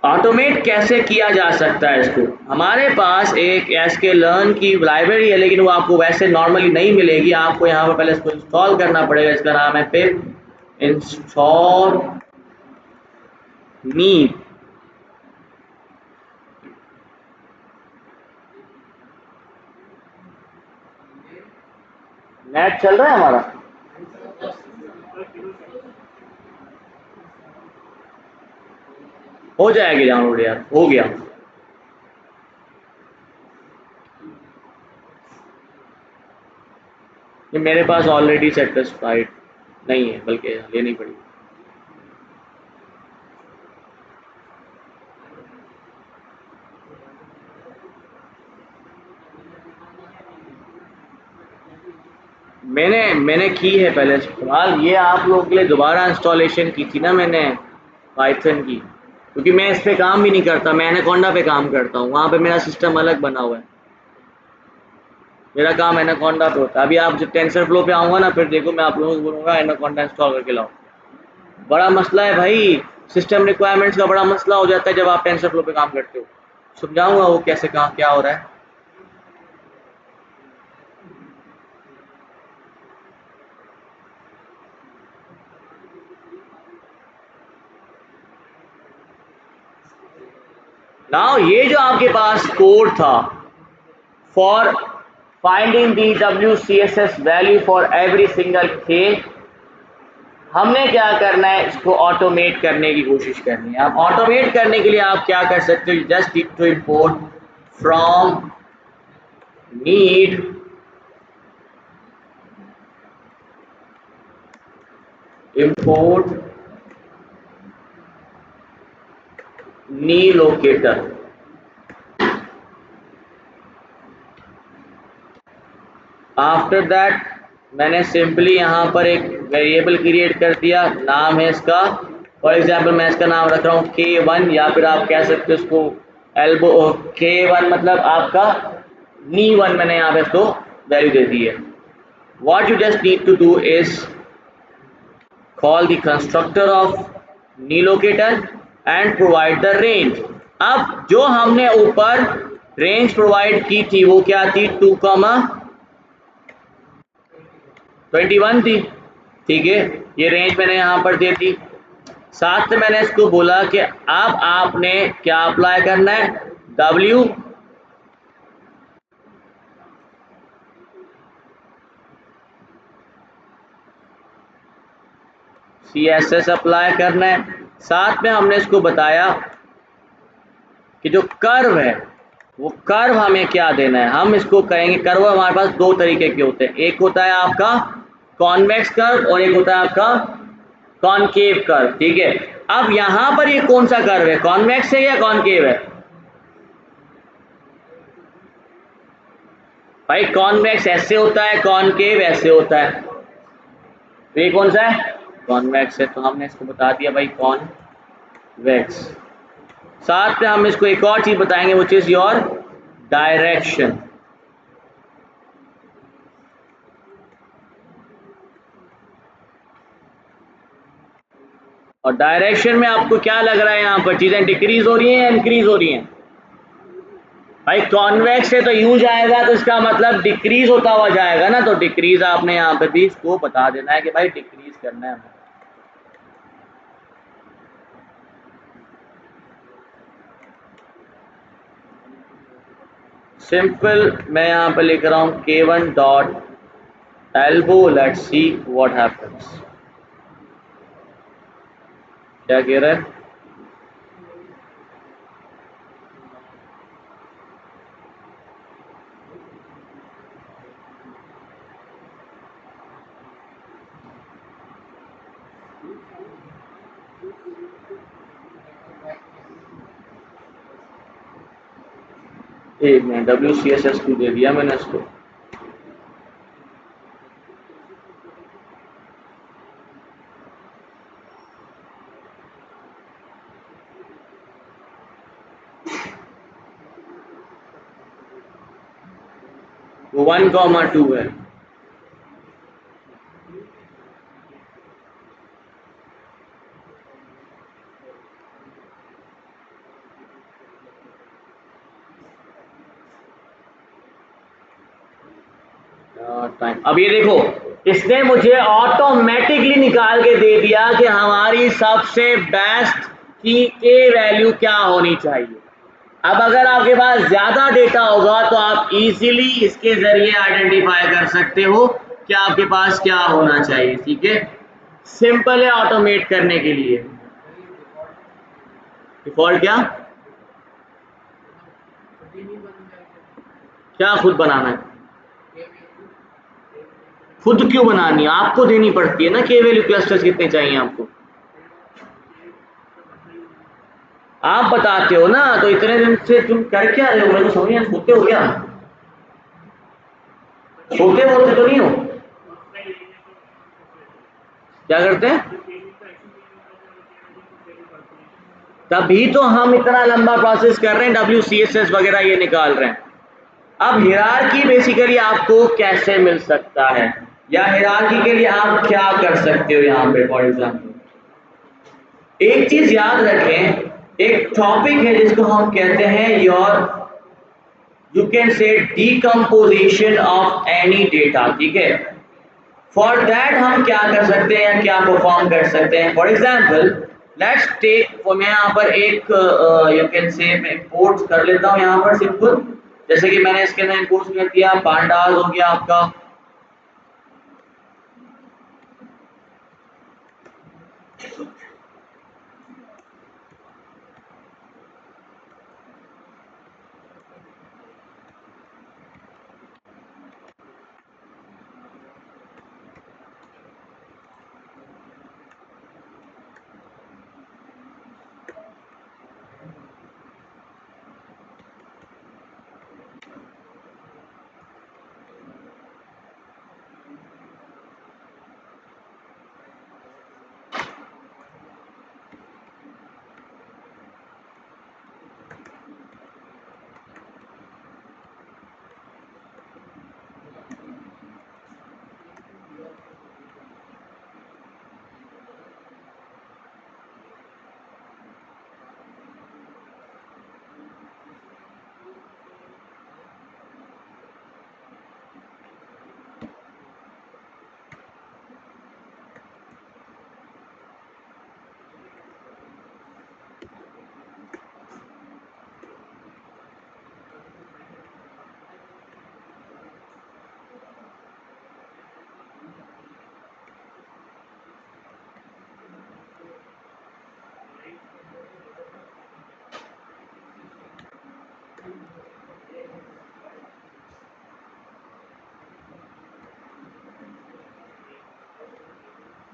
ऑटोमेट कैसे किया जा सकता है इसको, हमारे पास एक sklearn की लाइब्रेरी है, लेकिन वो आपको वैसे नॉर्मली नहीं मिलेगी। आपको यहाँ पर पहले इसको इंस्टॉल करना पड़ेगा। इसका नाम है पिप इंस्टॉल मी। नेट चल रहा है हमारा, हो जाएगी डाउनलोड यार, हो गया। ये मेरे पास ऑलरेडी सेटिस्फाइड नहीं है, बल्कि लेनी पड़ेगी। मैंने की है पहले इस्तेमाल, ये आप लोगों के लिए दोबारा इंस्टॉलेशन की थी ना मैंने पाइथन की, क्योंकि मैं इस पे काम भी नहीं करता, मैं एनाकोंडा पे काम करता हूँ। वहाँ पे मेरा सिस्टम अलग बना हुआ है, मेरा काम एनाकोंडा पे होता है। अभी आप जब टेंसरफ्लो पे आऊँगा ना, फिर देखो मैं आप लोगों को बोलूँगा एनाकोंडा इंस्टॉल करके लाओ। बड़ा मसला है भाई, सिस्टम रिक्वायरमेंट्स का बड़ा मसला हो जाता है जब आप टेंसरफ्लो पे काम करते हो। समझाऊंगा वो कैसे कहाँ क्या हो रहा है। नाउ ये जो आपके पास कोड था for finding the WCSS value for every single के, हमने क्या करना है, इसको ऑटोमेट करने की कोशिश करनी है। अब ऑटोमेट करने के लिए आप क्या कर सकते हो, just need to import from need import knee locator. After that मैंने सिंपली यहाँ पर एक वेरिएबल क्रिएट कर दिया, नाम है इसका, फॉर एग्जांपल मैं इसका नाम रख रहा हूँ K1, या फिर आप कह सकते हो इसको एल्बो K1 मतलब आपका नी1, मैंने यहाँ पे इसको वैल्यू दे दी है। What you just need to do is call the constructor of knee locator and provide the range। अब जो हमने ऊपर रेंज प्रोवाइड की थी वो क्या थी, 2,21 थी, ठीक है। ये रेंज मैंने यहाँ पर दे दी। साथ में मैंने इसको बोला कि अब आपने क्या अप्लाई करना है, W CSS अप्लाई करना है। साथ में हमने इसको बताया कि जो कर्व है वो कर्व हमें क्या देना है। हम इसको कहेंगे, कर्व हमारे पास दो तरीके के होते हैं, एक होता है आपका कॉन्वेक्स कर्व और एक होता है आपका कॉनकेव कर्व, ठीक है। अब यहाँ पर ये कौन सा कर्व है, कॉन्वेक्स है या कॉनकेव है? भाई कॉन्वेक्स ऐसे होता है, कॉनकेव ऐसे होता है, तो ये कौन सा है, कॉन्वेक्स है, तो हमने इसको बता दिया भाई कॉन्वेक्स। साथ में हम इसको एक और चीज बताएंगे विच इज योर डायरेक्शन। और डायरेक्शन में आपको क्या लग रहा है, यहाँ पर चीजें डिक्रीज हो रही हैं या इंक्रीज हो रही हैं? भाई कॉन्वेक्स है तो यू जाएगा तो इसका मतलब डिक्रीज होता हुआ जाएगा ना, तो डिक्रीज आपने यहाँ पे भी इसको बता देना है कि भाई डिक्रीज करना है हमें। सिंपल मैं यहाँ पे लिख रहा हूँ K1 dot elbow, let's see what happens. क्या कह रहा है, एक मिनट, WCSS क्यों दे दिया मैंने इसको, वो 1,2 है। टाइम, अब ये देखो इसने मुझे ऑटोमेटिकली निकाल के दे दिया कि हमारी सबसे बेस्ट की के वैल्यू क्या होनी चाहिए। अब अगर आपके पास ज्यादा डेटा होगा तो आप इजीली इसके जरिए आइडेंटिफाई कर सकते हो कि आपके पास क्या होना चाहिए, ठीक है। सिंपल है ऑटोमेट करने के लिए। डिफॉल्ट क्या, क्या खुद बनाना है, खुद क्यों बनानी है, आपको देनी पड़ती है ना के वैल्यू क्लस्टर्स कितने चाहिए आपको, आप बताते हो ना, तो इतने दिन से तुम कर क्या रहे हो, मेरे को समझ नहीं, सोते हो क्या, सोते बोलते तो नहीं हो, क्या करते हैं, तभी तो हम इतना लंबा प्रोसेस कर रहे हैं, WCSS वगैरह ये निकाल रहे हैं। अब हिरार्की बेसिकली आपको कैसे मिल सकता है, या हिरार्की के लिए आप क्या कर सकते हो यहाँ पे, फॉर एग्जाम्पल एक चीज याद रखें, एक टॉपिक है जिसको हम कहते हैं योर, यू कैन से डीकम्पोजिशन ऑफ एनी डेटा, ठीक है। फॉर दैट हम क्या कर सकते हैं या क्या परफॉर्म कर सकते हैं, फॉर एग्जाम्पल लेट्स टेक, मैं यहाँ पर एक यू कैन से मैं इंपोर्ट कर लेता हूँ यहाँ पर सिंपल, जैसे कि मैंने इसके अंदर इंपोर्ट कर दिया, पांडास हो गया आपका,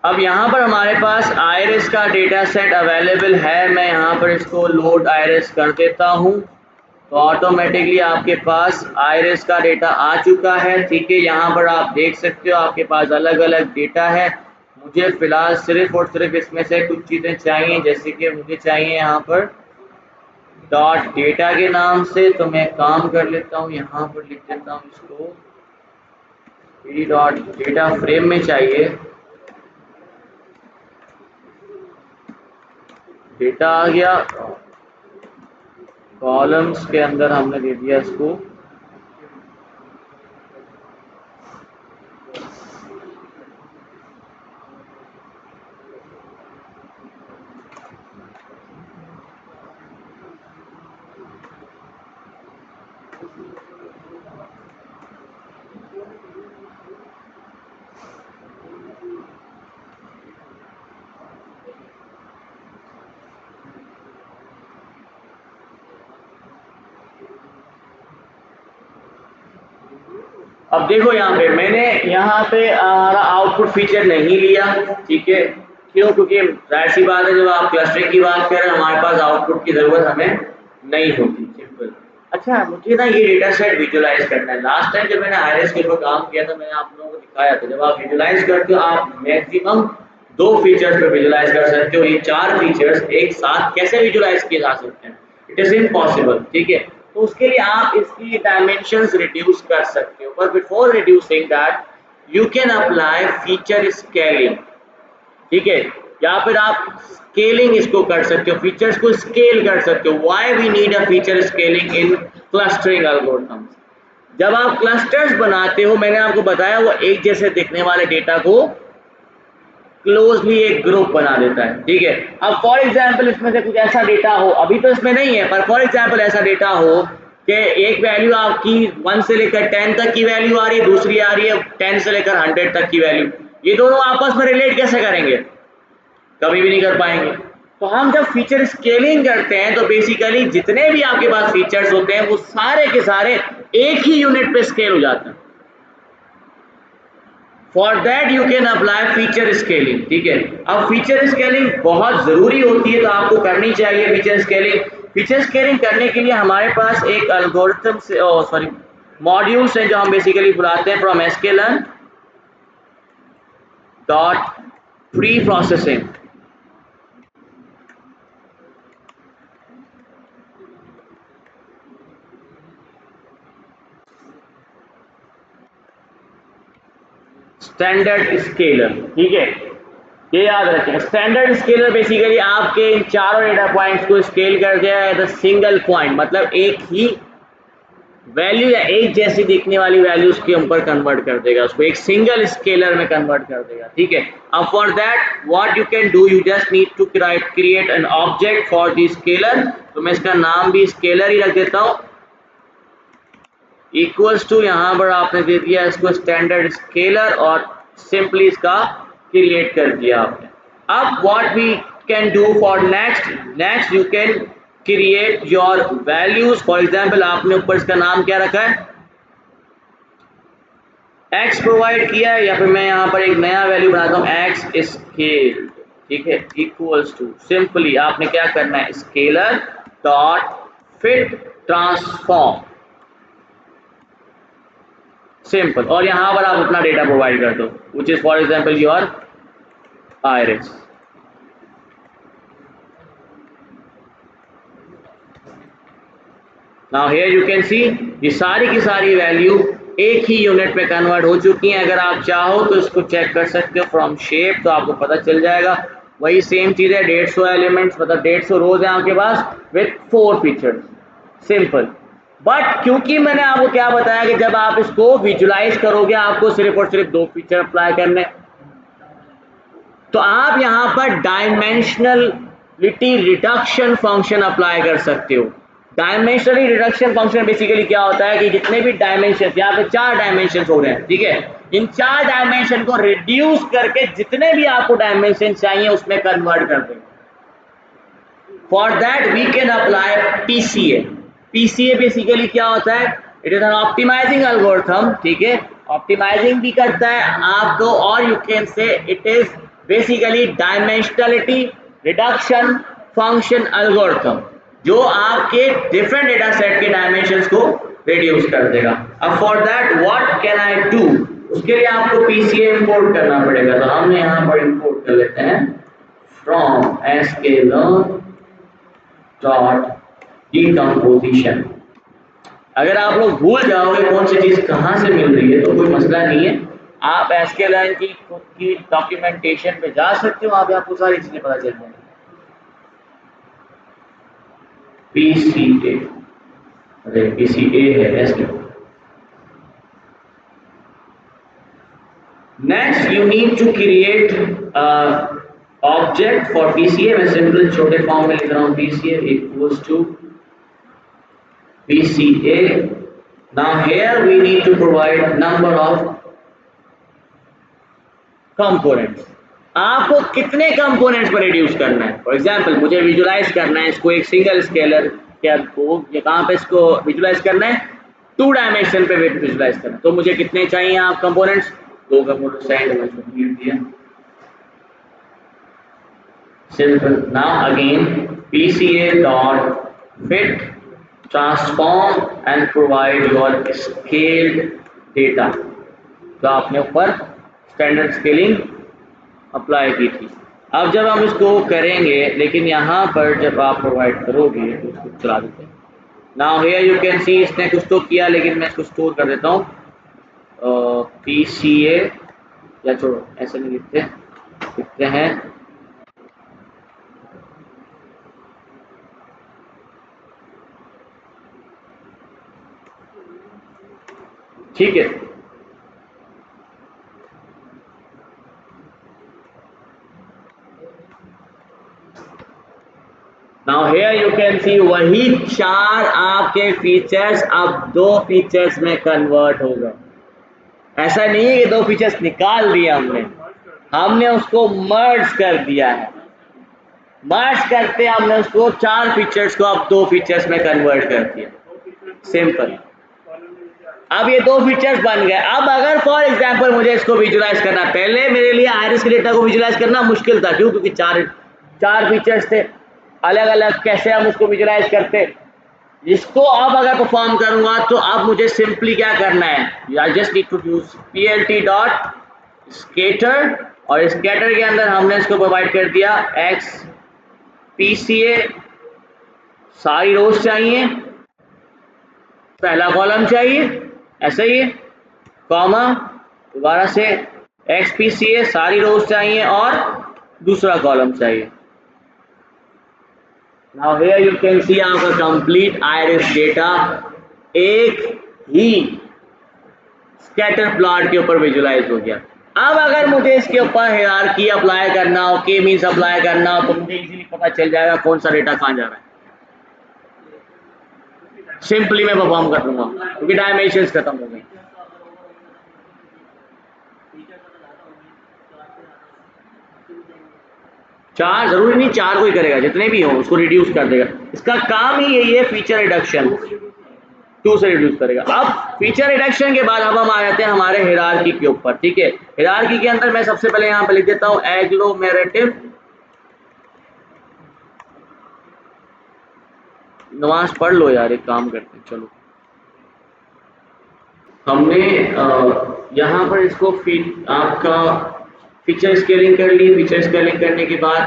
अब यहाँ पर हमारे पास आयरिस का डेटा सेट अवेलेबल है। मैं यहाँ पर इसको लोड आयरिस कर देता हूँ तो ऑटोमेटिकली आपके पास आयरिस का डेटा आ चुका है। ठीक है, यहाँ पर आप देख सकते हो आपके पास अलग अलग डेटा है। मुझे फ़िलहाल सिर्फ और सिर्फ इसमें से कुछ चीज़ें चाहिए, जैसे कि मुझे चाहिए यहाँ पर डॉट डेटा के नाम से। तो मैं काम कर लेता हूँ, यहाँ पर लिख देता हूँ इसको डॉट डेटा फ्रेम में चाहिए। डेटा आ गया, कॉलम्स के अंदर हमने दे दिया इसको अब देखो यहाँ पे मैंने यहाँ पे हमारा आउटपुट फीचर नहीं लिया। ठीक है, क्यों? क्योंकि जाहिर सी बात है जब आप क्लस्टरिंग की बात करें हमारे पास आउटपुट की ज़रूरत हमें नहीं होती। सिंपल। अच्छा, मुझे ना ये डेटा सेट विजुलाइज करना है। लास्ट टाइम जब मैंने आईरिस के ऊपर काम किया था मैंने आप लोगों को दिखाया था, जब आप विजुलाइज करते हो आप मैक्सिमम 2 फीचर्स पे विजुलाइज कर सकते हो। ये 4 फीचर्स एक साथ कैसे विजुलाइज किए जा सकते हैं? It is impossible. ठीक है, तो उसके लिए आप इसकी डायमेंशंस रिड्यूस कर सकते हो, पर before reducing that you can apply feature scaling. ठीक है, या फिर आप स्केलिंग इसको कर सकते हो, फीचर्स को स्केल कर सकते हो। Why we need a feature scaling in clustering algorithms? जब आप क्लस्टर्स बनाते हो, मैंने आपको बताया वो एक जैसे दिखने वाले डेटा को क्लोजली एक ग्रुप बना देता है। ठीक है, अब फॉर एग्जांपल इसमें से कुछ ऐसा डेटा हो, अभी तो इसमें नहीं है, पर फॉर एग्जांपल ऐसा डेटा हो कि एक वैल्यू आपकी 1 से लेकर 10 तक की वैल्यू आ रही है, दूसरी आ रही है 10 से लेकर 100 तक की वैल्यू। ये दोनों आपस में रिलेट कैसे करेंगे? कभी भी नहीं कर पाएंगे। तो हम जब फीचर स्केलिंग करते हैं तो बेसिकली जितने भी आपके पास फीचर्स होते हैं वो सारे के सारे एक ही यूनिट पे स्केल हो जाते हैं। For that you can apply feature scaling. ठीक है, अब फीचर स्केलिंग बहुत ज़रूरी होती है तो आपको करनी चाहिए फीचर स्केलिंग। फीचर स्केलिंग करने के लिए हमारे पास एक एल्गोरिथम से सॉरी मॉड्यूल्स हैं जो हम बेसिकली बुलाते हैं from sklearn dot pre processing. Standard scaler. ठीक है, ये याद रखें, स्टैंडर्ड स्केलर बेसिकली आपके इन चारों डेटा पॉइंट्स को स्केल कर दिया एज अ सिंगल पॉइंट, मतलब एक ही वैल्यू या एक जैसी दिखने वाली वैल्यूज के ऊपर कन्वर्ट कर देगा, उसको एक सिंगल स्केलर में कन्वर्ट कर देगा। ठीक है, अब for that what you can do, you just need to create an object for the scaler. तो मैं इसका नाम भी स्केलर ही रख देता हूँ, इक्वल्स टू यहाँ पर आपने दे दिया इसको स्टैंडर्ड स्केलर और सिंपली इसका क्रिएट कर दिया आपने। अब what we can do for next you can create your values. For example आपने ऊपर इसका नाम क्या रखा है, x प्रोवाइड किया है, या फिर मैं यहाँ पर एक नया वैल्यू बनाता हूँ x स्केल। ठीक है, इक्वल्स टू सिंपली आपने क्या करना है, scaler dot fit transform, simple. और यहाँ पर आप अपना डेटा प्रोवाइड कर दो which is for example your iris. Now here you can see ये सारी की सारी वैल्यू एक ही यूनिट में कन्वर्ट हो चुकी हैं। अगर आप चाहो तो इसको चेक कर सकते हो फ्रॉम शेप, तो आपको पता चल जाएगा। वही सेम चीज़ है, 150 एलिमेंट्स मतलब 150 रोज हैं आपके पास विथ 4 फीचर्स, सिंपल। बट क्योंकि मैंने आपको क्या बताया कि जब आप इसको विजुलाइज करोगे आपको सिर्फ और सिर्फ 2 फीचर अप्लाई करने, तो आप यहाँ पर डायमेंशनलिटी रिडक्शन फंक्शन अप्लाई कर सकते हो। डायमेंशनली रिडक्शन फंक्शन बेसिकली क्या होता है कि जितने भी डायमेंशन, यहाँ पे 4 डायमेंशन हो रहे हैं, ठीक है, इन 4 डायमेंशन को रिड्यूस करके जितने भी आपको डायमेंशन चाहिए उसमें कन्वर्ट कर देंगे। For that we can apply PCA. PCA basically क्या होता है, it is an optimizing algorithm. ठीक है, ऑप्टिमाइजिंग भी करता है आपको, और you can say it is basically dimensionality reduction function algorithm, जो आपके डिफरेंट डेटा सेट के डायमेंशंस को रिड्यूस कर देगा। अब for that what can I do, उसके लिए आपको पीसीए इंपोर्ट करना पड़ेगा। तो हमने यहाँ पर इंपोर्ट कर लेते हैं फ्रॉम sklearn डॉट डिकम्पोजिशन। अगर आप लोग भूल जाओगे कौन सी चीज कहाँ से मिल रही है तो कोई मसला नहीं है, आप sklearn की खुद की डॉक्यूमेंटेशन पे जा सकते हो, आप आपको सारी चीजें पता चल जाएंगी। पीसीए, अरे पीसीए है SK. Next you need to create object for PCA. मैं सिंपल छोटे फॉर्म में लिख रहा हूँ PCA equals to PCA. Now here we need to provide number of components. आपको कितने कंपोनेंट्स पर रिड्यूस करना है? फॉर एग्जांपल मुझे विजुलाइज करना है इसको एक सिंगल स्केलर क्या को कहाँ पे इसको विजुलाइज करना है, 2 डायमेंशन पे विजुलाइज करना है। तो मुझे कितने चाहिए आप कंपोनेंट्स? 2 कंपोनेंट्स चाहिए। मैं इसको लिख दिया simple. Now again PCA dot fit transform and provide your scaled data। तो आपने ऊपर स्टैंडर्ड स्केलिंग अप्लाई की थी। अब जब हम इसको करेंगे, लेकिन यहाँ पर जब आप प्रोवाइड करोगे तो इसको चला देते हैं। Now here you can see इसने कुछ तो किया, लेकिन मैं इसको स्टोर कर देता हूँ। PCA या छोड़ो ऐसे नहीं लिखते हैं ठीक है। Now here you can see वही 4 आपके फीचर्स अब 2 फीचर्स में कन्वर्ट हो गए। ऐसा नहीं है कि 2 फीचर्स निकाल दिए हमने उसको मर्ज कर दिया है। मर्ज करते हमने उसको 4 फीचर्स को अब 2 फीचर्स में कन्वर्ट कर दिया। सिंपल। अब ये 2 फीचर्स बन गए। अब अगर फॉर एग्जांपल मुझे इसको विजुलाइज करना, पहले मेरे लिए आयरिस के डेटा को विजुलाइज करना मुश्किल था। क्यों? क्योंकि 4 फीचर्स थे अलग अलग, कैसे हम उसको विजुलाइज करते। इसको अब अगर परफॉर्म करूंगा तो अब मुझे सिंपली क्या करना है, I just need to use plt dot scatter, और स्केटर के अंदर हमने इसको प्रोवाइड कर दिया x PCA, सारी रोज चाहिए, पहला कॉलम चाहिए ऐसे ही, कॉमा दोबारा से x PCA सारी रोज चाहिए और दूसरा कॉलम चाहिए। Now here you can see आपका complete iris data एक ही स्कैटर प्लॉट के ऊपर विजुलाइज हो गया। अब अगर मुझे इसके ऊपर हायरार्की अप्लाई करना हो, के मींस अप्लाई करना हो, तो मुझे इजीली पता चल जाएगा कौन सा डेटा कहाँ जा रहा है। सिंपली मैं परफॉर्म कर दूंगा क्योंकि डायमेंशंस खत्म हो गए। चार जरूरी नहीं 4 को ही करेगा, जितने भी हो उसको रिड्यूस कर देगा। इसका काम ही यही है, फीचर रिडक्शन 2 से रिड्यूस करेगा। अब फीचर रिडक्शन के बाद अब हम आ जाते हैं हमारे हायरार्की के ऊपर। ठीक है, हायरार्की के अंदर मैं सबसे पहले यहाँ पे लिख देता हूँ एग्लोमेरेटिव। नमाज पढ़ लो यार, एक काम करते हैं। चलो हमने यहाँ पर इसको आपका फीचर स्केलिंग कर ली। फीचर स्केलिंग करने के बाद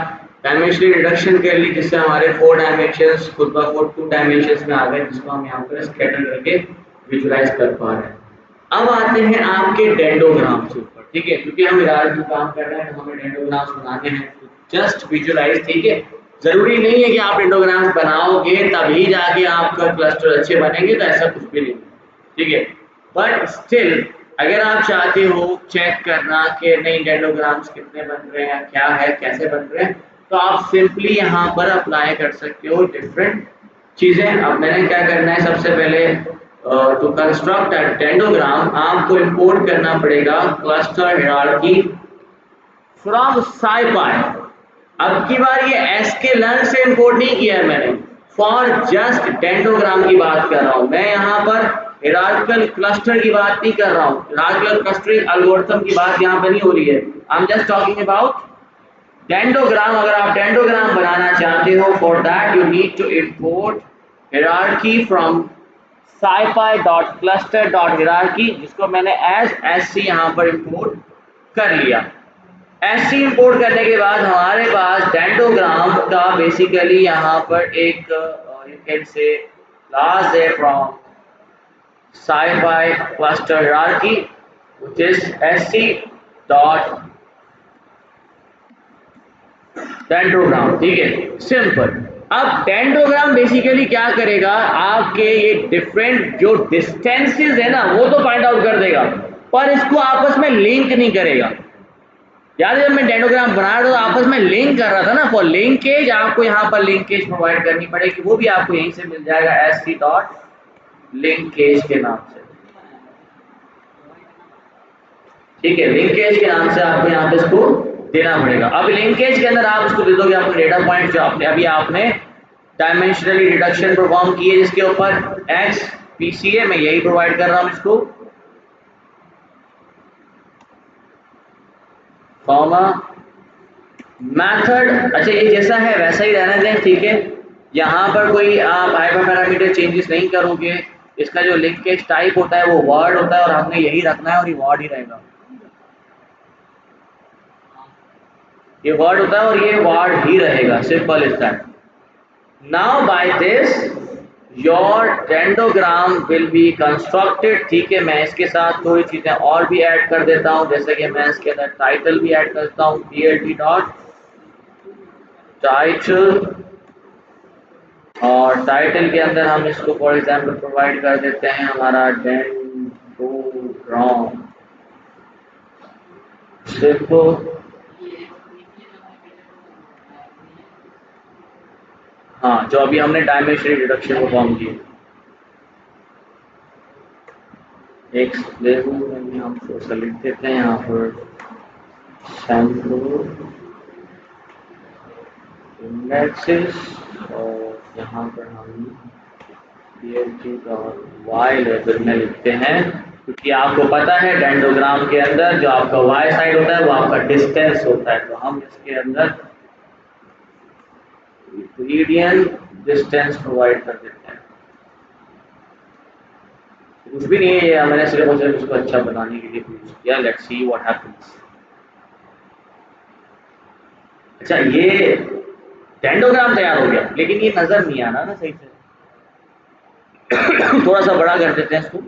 डायमेंशन रिडक्शन कर ली, जिससे हमारे 4 डायमेंशंस खुद ब खुद 2 डायमेंशंस में आ गए, जिसको हम यहाँ पर स्कैटर करके विजुलाइज कर पा रहे हैं। अब आते हैं आपके डेंडोग्राम के ऊपर। ठीक है, क्योंकि हम हायरार्की काम कर रहे हैं तो हमें डेंडोग्राम्स बनाने हैं। Just visualize. ठीक है, जरूरी नहीं है कि आप डेंडोग्राम्स बनाओगे तभी जाके आपका क्लस्टर अच्छे बनेंगे, तो ऐसा कुछ भी नहीं। ठीक है, बट स्टिल अगर आप चाहते हो चेक करना कि नहीं डेंडोग्राम्स कितने बन रहे हैं, क्या है, कैसे बन रहे हैं, तो आप सिंपली यहाँ पर अप्लाई कर सकते हो डिफरेंट चीजें। अब मैंने क्या करना है, सबसे पहले टू कंस्ट्रक्ट अ डेंडोग्राम आपको इंपोर्ट करना पड़ेगा क्लस्टर हायरार्की फ्रॉम SciPy। अब की बार ये sklearn से इंपोर्ट नहीं किया है मैंने, फॉर जस्ट डेंडोग्राम की बात कर रहा हूँ मैं। यहाँ पर हायरार्किकल क्लस्टर की बात नहीं कर रहा हूँ, हायरार्किकल क्लस्टरिंग एल्गोरिथम की बात यहाँ पे नहीं हो रही है। I am just talking about dendrogram, अगर आप डेंडोग्राम बनाना चाहते हो, for that you need to import hierarchy from scipy.cluster.hierarchy, जिसको मैंने एज sc यहाँ पर इंपोर्ट कर लिया। sc इंपोर्ट करने के बाद हमारे पास डेंडोग्राम का बेसिकली यहाँ पर एक यू कैन से क्लास है from scipy cluster hierarchy which is sc dot dendrogram. ठीक है, सिंपल। अब डेंड्रोग्राम बेसिकली क्या करेगा, आपके ये डिफरेंट जो डिस्टेंसेस है ना वो तो फाइंड आउट कर देगा, पर इसको आपस में लिंक नहीं करेगा। याद है जब मैं डेंड्रोग्राम बना रहा था तो आपस में लिंक कर रहा था ना, फॉर लिंकेज आपको यहाँ पर लिंकेज प्रोवाइड करनी पड़ेगी, वो भी आपको यहीं से मिल जाएगा एस डॉट लिंकेज के नाम से। ठीक है, लिंकेज के नाम से आपको यहाँ पे इसको देना पड़ेगा। अब लिंकेज के अंदर आप इसको दे दोगे अपने डेटा पॉइंट जो आपने डायमेंशनली रिडक्शन परफॉर्म की है जिसके ऊपर एक्स पीसी है, मैं यही प्रोवाइड कर रहा हूँ इसको, कॉमा मेथड। अच्छा, ये जैसा है वैसा ही रहने दें। ठीक है, यहाँ पर कोई आप हाइपर पैरामीटर चेंजेस नहीं करोगे। इसका जो लिंकेज टाइप होता है वो वर्ड होता है और हमने यही रखना है और ये वर्ड ही रहेगा। ये वर्ड होता है और ये वर्ड ही रहेगा, simple is that. Now by this your dendrogram will be constructed. ठीक है, मैं इसके साथ थोड़ी चीजें और भी ऐड कर देता हूँ, जैसे कि मैं इसके अंदर टाइटल भी ऐड करता हूँ, plt डॉट टाइटल, और टाइटल के अंदर हम इसको फॉर एग्जांपल प्रोवाइड कर देते हैं हमारा डेंडोग्राम सिंपल। हाँ, जो अभी हमने डायमेंशनल रिडक्शन परफॉर्म की, एक लेवल में हम थोड़ा लिख देते हैं यहाँ पर सैम्पल इंडेक्सेस, और यहाँ पर हम plt.y लेवल में लिखते हैं, क्योंकि आपको पता है डेंडोग्राम के अंदर जो आपका y साइड होता है वो आपका डिस्टेंस होता है, तो हम इसके अंदर यूक्लिडियन डिस्टेंस प्रोवाइड कर देते हैं। कुछ भी नहीं है, मैंने सिर्फ और सिर्फ इसको अच्छा बनाने के लिए यूज किया। Let's see what happens. अच्छा, ये डेंडोग्राम तैयार हो गया, लेकिन ये नजर नहीं आ रहा ना सही से। थोड़ा सा बड़ा कर देते हैं इसको।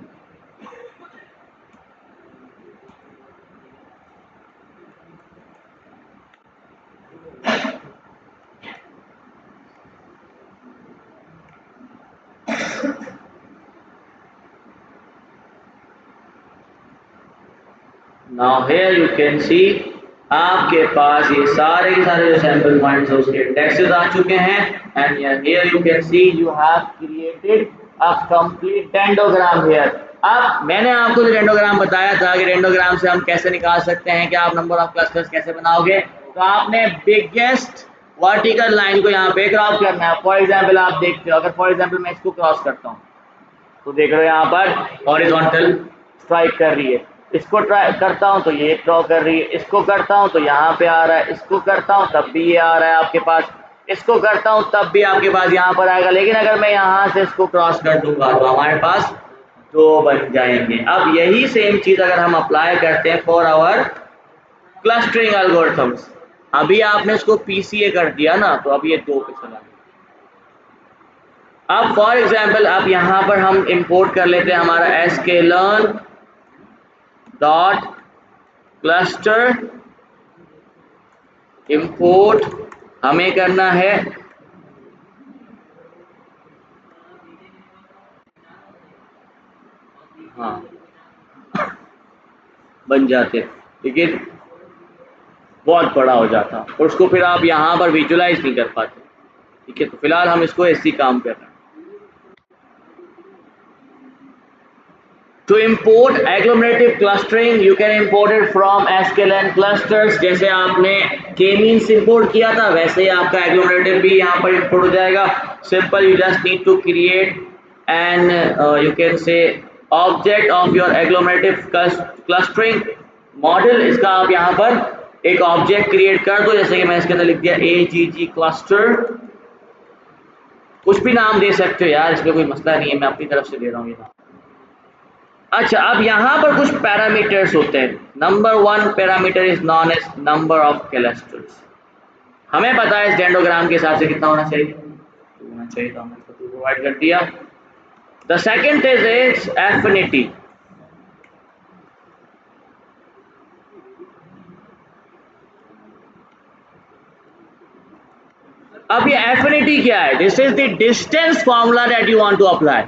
Now here you can see आपके पास ये सारे के सारे जो सैंपल पॉइंट्स है उसके इंडेक्सेस आ चुके हैं, and here you can see you have created a complete dendrogram here. अब मैंने आपको जो डेंडोग्राम बताया था कि डेंडोग्राम से हम कैसे निकाल सकते हैं कि आप नंबर ऑफ क्लस्टर्स कैसे बनाओगे, तो आपने बिगेस्ट वर्टिकल लाइन को यहाँ पे क्रॉस करना है। फॉर एग्जाम्पल आप देखते हो, अगर फॉर एग्जाम्पल मैं इसको क्रॉस करता हूँ तो देख रहे हो यहाँ पर हॉरिजॉन्टल स्ट्राइक कर रही है, इसको ट्राई करता हूँ तो ये ड्रॉ कर रही है, इसको करता हूँ तो यहाँ पे आ रहा है, इसको करता हूँ तब भी ये आ रहा है आपके पास, इसको करता हूँ तब भी आपके पास यहाँ पर आएगा। लेकिन अगर मैं यहाँ से इसको क्रॉस कर दूंगा तो हमारे पास दो बन जाएंगे। अब यही सेम चीज अगर हम अप्लाई करते हैं फॉर आवर क्लस्टरिंग एल्गोरिथम्स, अभी आपने इसको पीसीए कर दिया ना, तो अब ये दो पे चला गया। अब फॉर एग्जाम्पल अब यहाँ पर हम इंपोर्ट कर लेते हैं हमारा sklearn डॉट क्लस्टर इंपोर्ट, हमें करना है हाँ बन जाते, लेकिन बहुत बड़ा हो जाता और उसको फिर आप यहाँ पर विजुलाइज नहीं कर पाते। ठीक है, तो फिलहाल हम इसको ऐसे ही काम कर रहे हैं। To import agglomerative clustering, you can import it from sklearn clusters। जैसे आपने k-means import किया था वैसे ही आपका agglomerative भी यहाँ पर import हो जाएगा। Simple, you just need to create an you can say object of your agglomerative clustering model। इसका आप यहाँ पर एक ऑब्जेक्ट क्रिएट कर दो, जैसे कि मैं इसके अंदर लिख दिया AGG क्लस्टर, कुछ भी नाम दे सकते हो यार, इसमें कोई मसला नहीं है, मैं अपनी तरफ से दे रहा हूँ ये नाम। अच्छा, अब यहाँ पर कुछ पैरामीटर्स होते हैं। Number 1 parameter is known as number of clusters. हमें पता है इस डेंडोग्राम के हिसाब से कितना होना चाहिए, तो हमने इसको प्रोवाइड कर दिया। The second is affinity. अब ये एफिनिटी क्या है? This is the distance formula that you want to apply.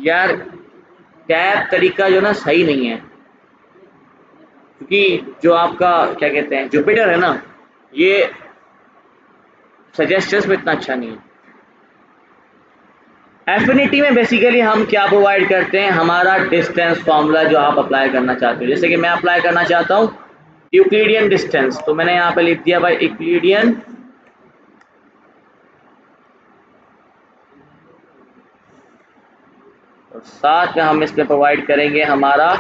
यार टैब तरीका जो ना सही नहीं है, क्योंकि जो आपका क्या कहते हैं जुपिटर है ना, ये सजेस्टर्स में इतना अच्छा नहीं है। एफिनिटी में बेसिकली हम क्या प्रोवाइड करते हैं, हमारा डिस्टेंस फॉर्मूला जो आप अप्लाई करना चाहते हो। जैसे कि मैं अप्लाई करना चाहता हूँ यूक्लिडियन डिस्टेंस, तो मैंने यहाँ पे लिख दिया भाई यूक्लिडियन और साथ में हम इसमें प्रोवाइड करेंगे हमारा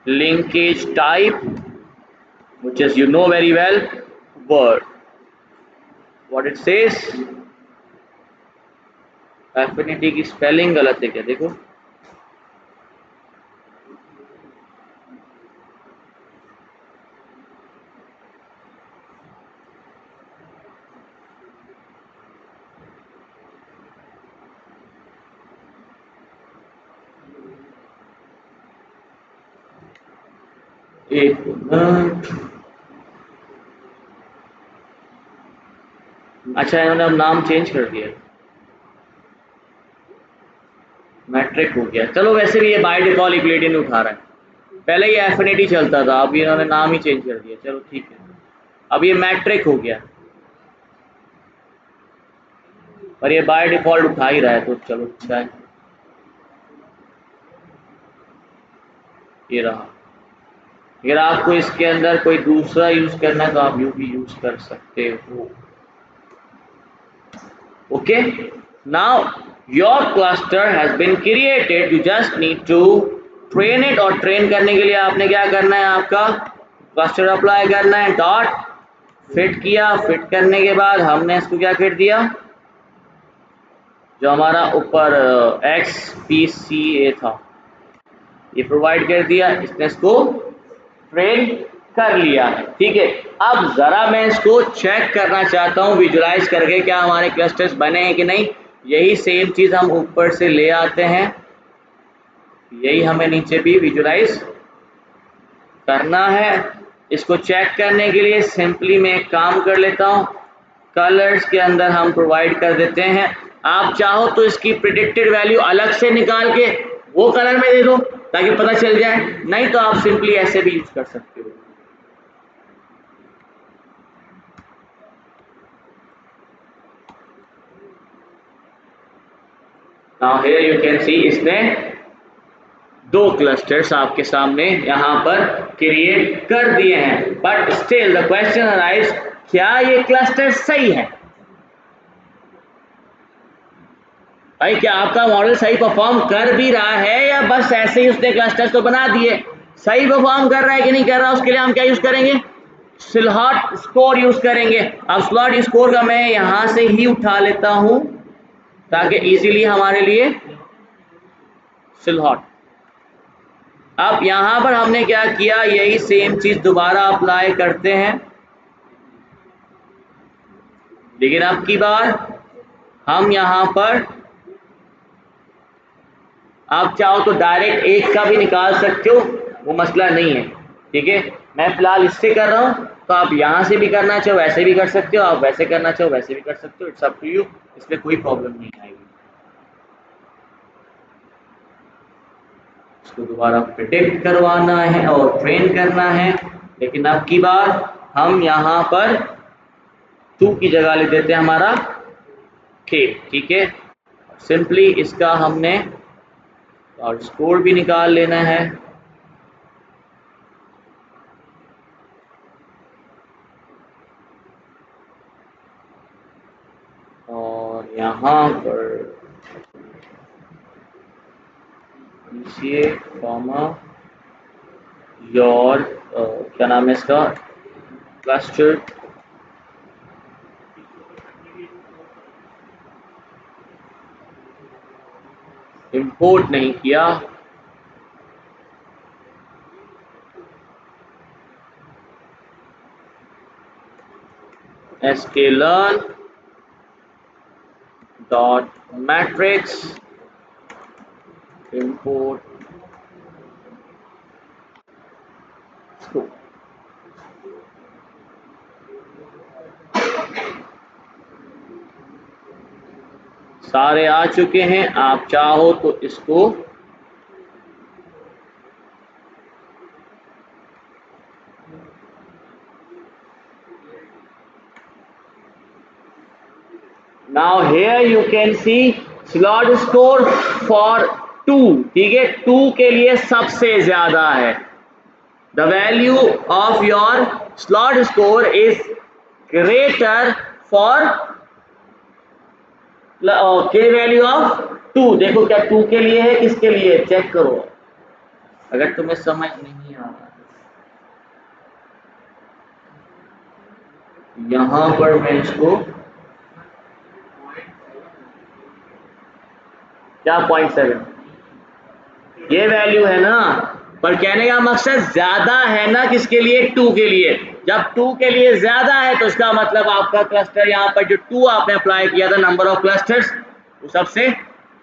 linkage type, which is you know very well word what it says। Affinity की स्पेलिंग गलत है क्या, देखो। एक मिनट। अच्छा, इन्होंने अब नाम चेंज कर दिया, मैट्रिक हो गया। चलो वैसे भी ये बाय डिफॉल्ट यूक्लिडियन उठा रहा है, पहले ये एफिनिटी चलता था, अब इन्होंने नाम ही चेंज कर दिया। चलो ठीक है, अब ये मैट्रिक हो गया, और ये बाय डिफॉल्ट उठा ही रहा है, तो चलो अच्छा है। ये रहा। अगर आपको इसके अंदर कोई दूसरा यूज करना है तो आप यू भी यूज कर सकते हो। Okay, now your cluster has been created, you just need to train it. और ट्रेन करने के लिए आपने क्या करना है, आपका क्लस्टर अप्लाई करना है, डॉट फिट किया। फिट करने के बाद हमने इसको क्या कर दिया, जो हमारा ऊपर XPCA था ये प्रोवाइड कर दिया, इसने इसको ट्रेन कर लिया है। ठीक है, अब जरा मैं इसको चेक करना चाहता हूँ विजुलाइज करके, क्या हमारे क्लस्टर्स बने हैं कि नहीं। यही सेम चीज हम ऊपर से ले आते हैं, यही हमें नीचे भी विजुलाइज करना है। इसको चेक करने के लिए सिंपली मैं एक काम कर लेता हूँ, कलर्स के अंदर हम प्रोवाइड कर देते हैं। आप चाहो तो इसकी प्रिडिक्टेड वैल्यू अलग से निकाल के वो कलर में दे दो ताकि पता चल जाए, नहीं तो आप सिंपली ऐसे भी यूज कर सकते हो। Now here you can see इसने दो क्लस्टर्स आपके सामने यहाँ पर क्रिएट कर दिए हैं, but still the question arise, क्या ये क्लस्टर सही है? भाई क्या आपका मॉडल सही परफॉर्म कर भी रहा है, या बस ऐसे ही उसने क्लस्टर्स तो बना दिए? सही परफॉर्म कर रहा है कि नहीं कर रहा, उसके लिए हम क्या यूज करेंगे, स्लॉट स्कोर यूज करेंगे। अब स्लॉट स्कोर का मैं यहां से ही उठा लेता हूं ताकि इजीली हमारे लिए स्लॉट। अब यहां पर हमने क्या किया, यही सेम चीज दोबारा अप्लाई करते हैं, लेकिन अब की बार हम यहां पर, आप चाहो तो डायरेक्ट एक का भी निकाल सकते हो, वो मसला नहीं है। ठीक है, मैं फिलहाल इससे कर रहा हूं, तो आप यहां से भी करना चाहो वैसे भी कर सकते हो, आप वैसे करना चाहो वैसे भी कर सकते हो, इट्स अप टू यू, इसमें कोई प्रॉब्लम नहीं आएगी। इसको दोबारा प्रिडिक्ट करवाना है और ट्रेन करना है, लेकिन अब की बार हम यहाँ पर 2 की जगह ले देते हैं हमारा K। ठीक है, सिंपली इसका हमने और स्कोर भी निकाल लेना है। और यहाँ पर PCA, योर क्या नाम है इसका, क्लस्टर इंपोर्ट नहीं किया, sklearn dot matrix import score. सारे आ चुके हैं, आप चाहो तो इसको now here you can see slot score for 2, ठीक है, 2 के लिए सबसे ज्यादा है। The value of your slot score is greater for के वैल्यू ऑफ 2। देखो क्या 2 के लिए है, किसके लिए, चेक करो अगर तुम्हें समझ नहीं आ रहा। यहां पर मैं इसको क्या 0.7 ये वैल्यू है ना, पर कहने का मकसद ज्यादा है ना, किसके लिए, 2 के लिए। जब 2 के लिए ज्यादा है तो इसका मतलब आपका क्लस्टर यहाँ पर जो 2 आपने अप्लाई किया था नंबर ऑफ क्लस्टर्स, वो सबसे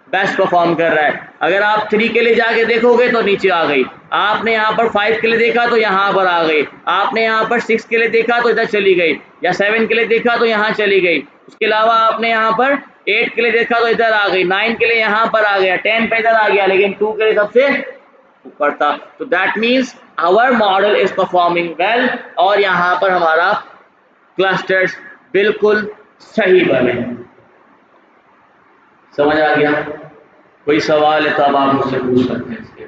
बेस्ट परफॉर्म कर रहा है। अगर आप 3 के लिए जाके देखोगे तो नीचे आ गई, आपने यहाँ पर 5 के लिए देखा तो यहाँ पर आ गई, आपने यहाँ पर 6 के लिए देखा तो इधर चली गई, या 7 के लिए देखा तो यहाँ चली गई, उसके अलावा आपने यहाँ पर 8 के लिए देखा तो इधर आ गई, 9 के लिए यहाँ पर आ गया, 10 पे इधर आ गया, लेकिन 2 के लिए सबसे ऊपर था। तो that means our model is performing well, और यहाँ पर हमारा क्लस्टर्स बिल्कुल सही बने। समझ आ गया? कोई सवाल है तो अब आप मुझसे पूछ सकते हैं इसके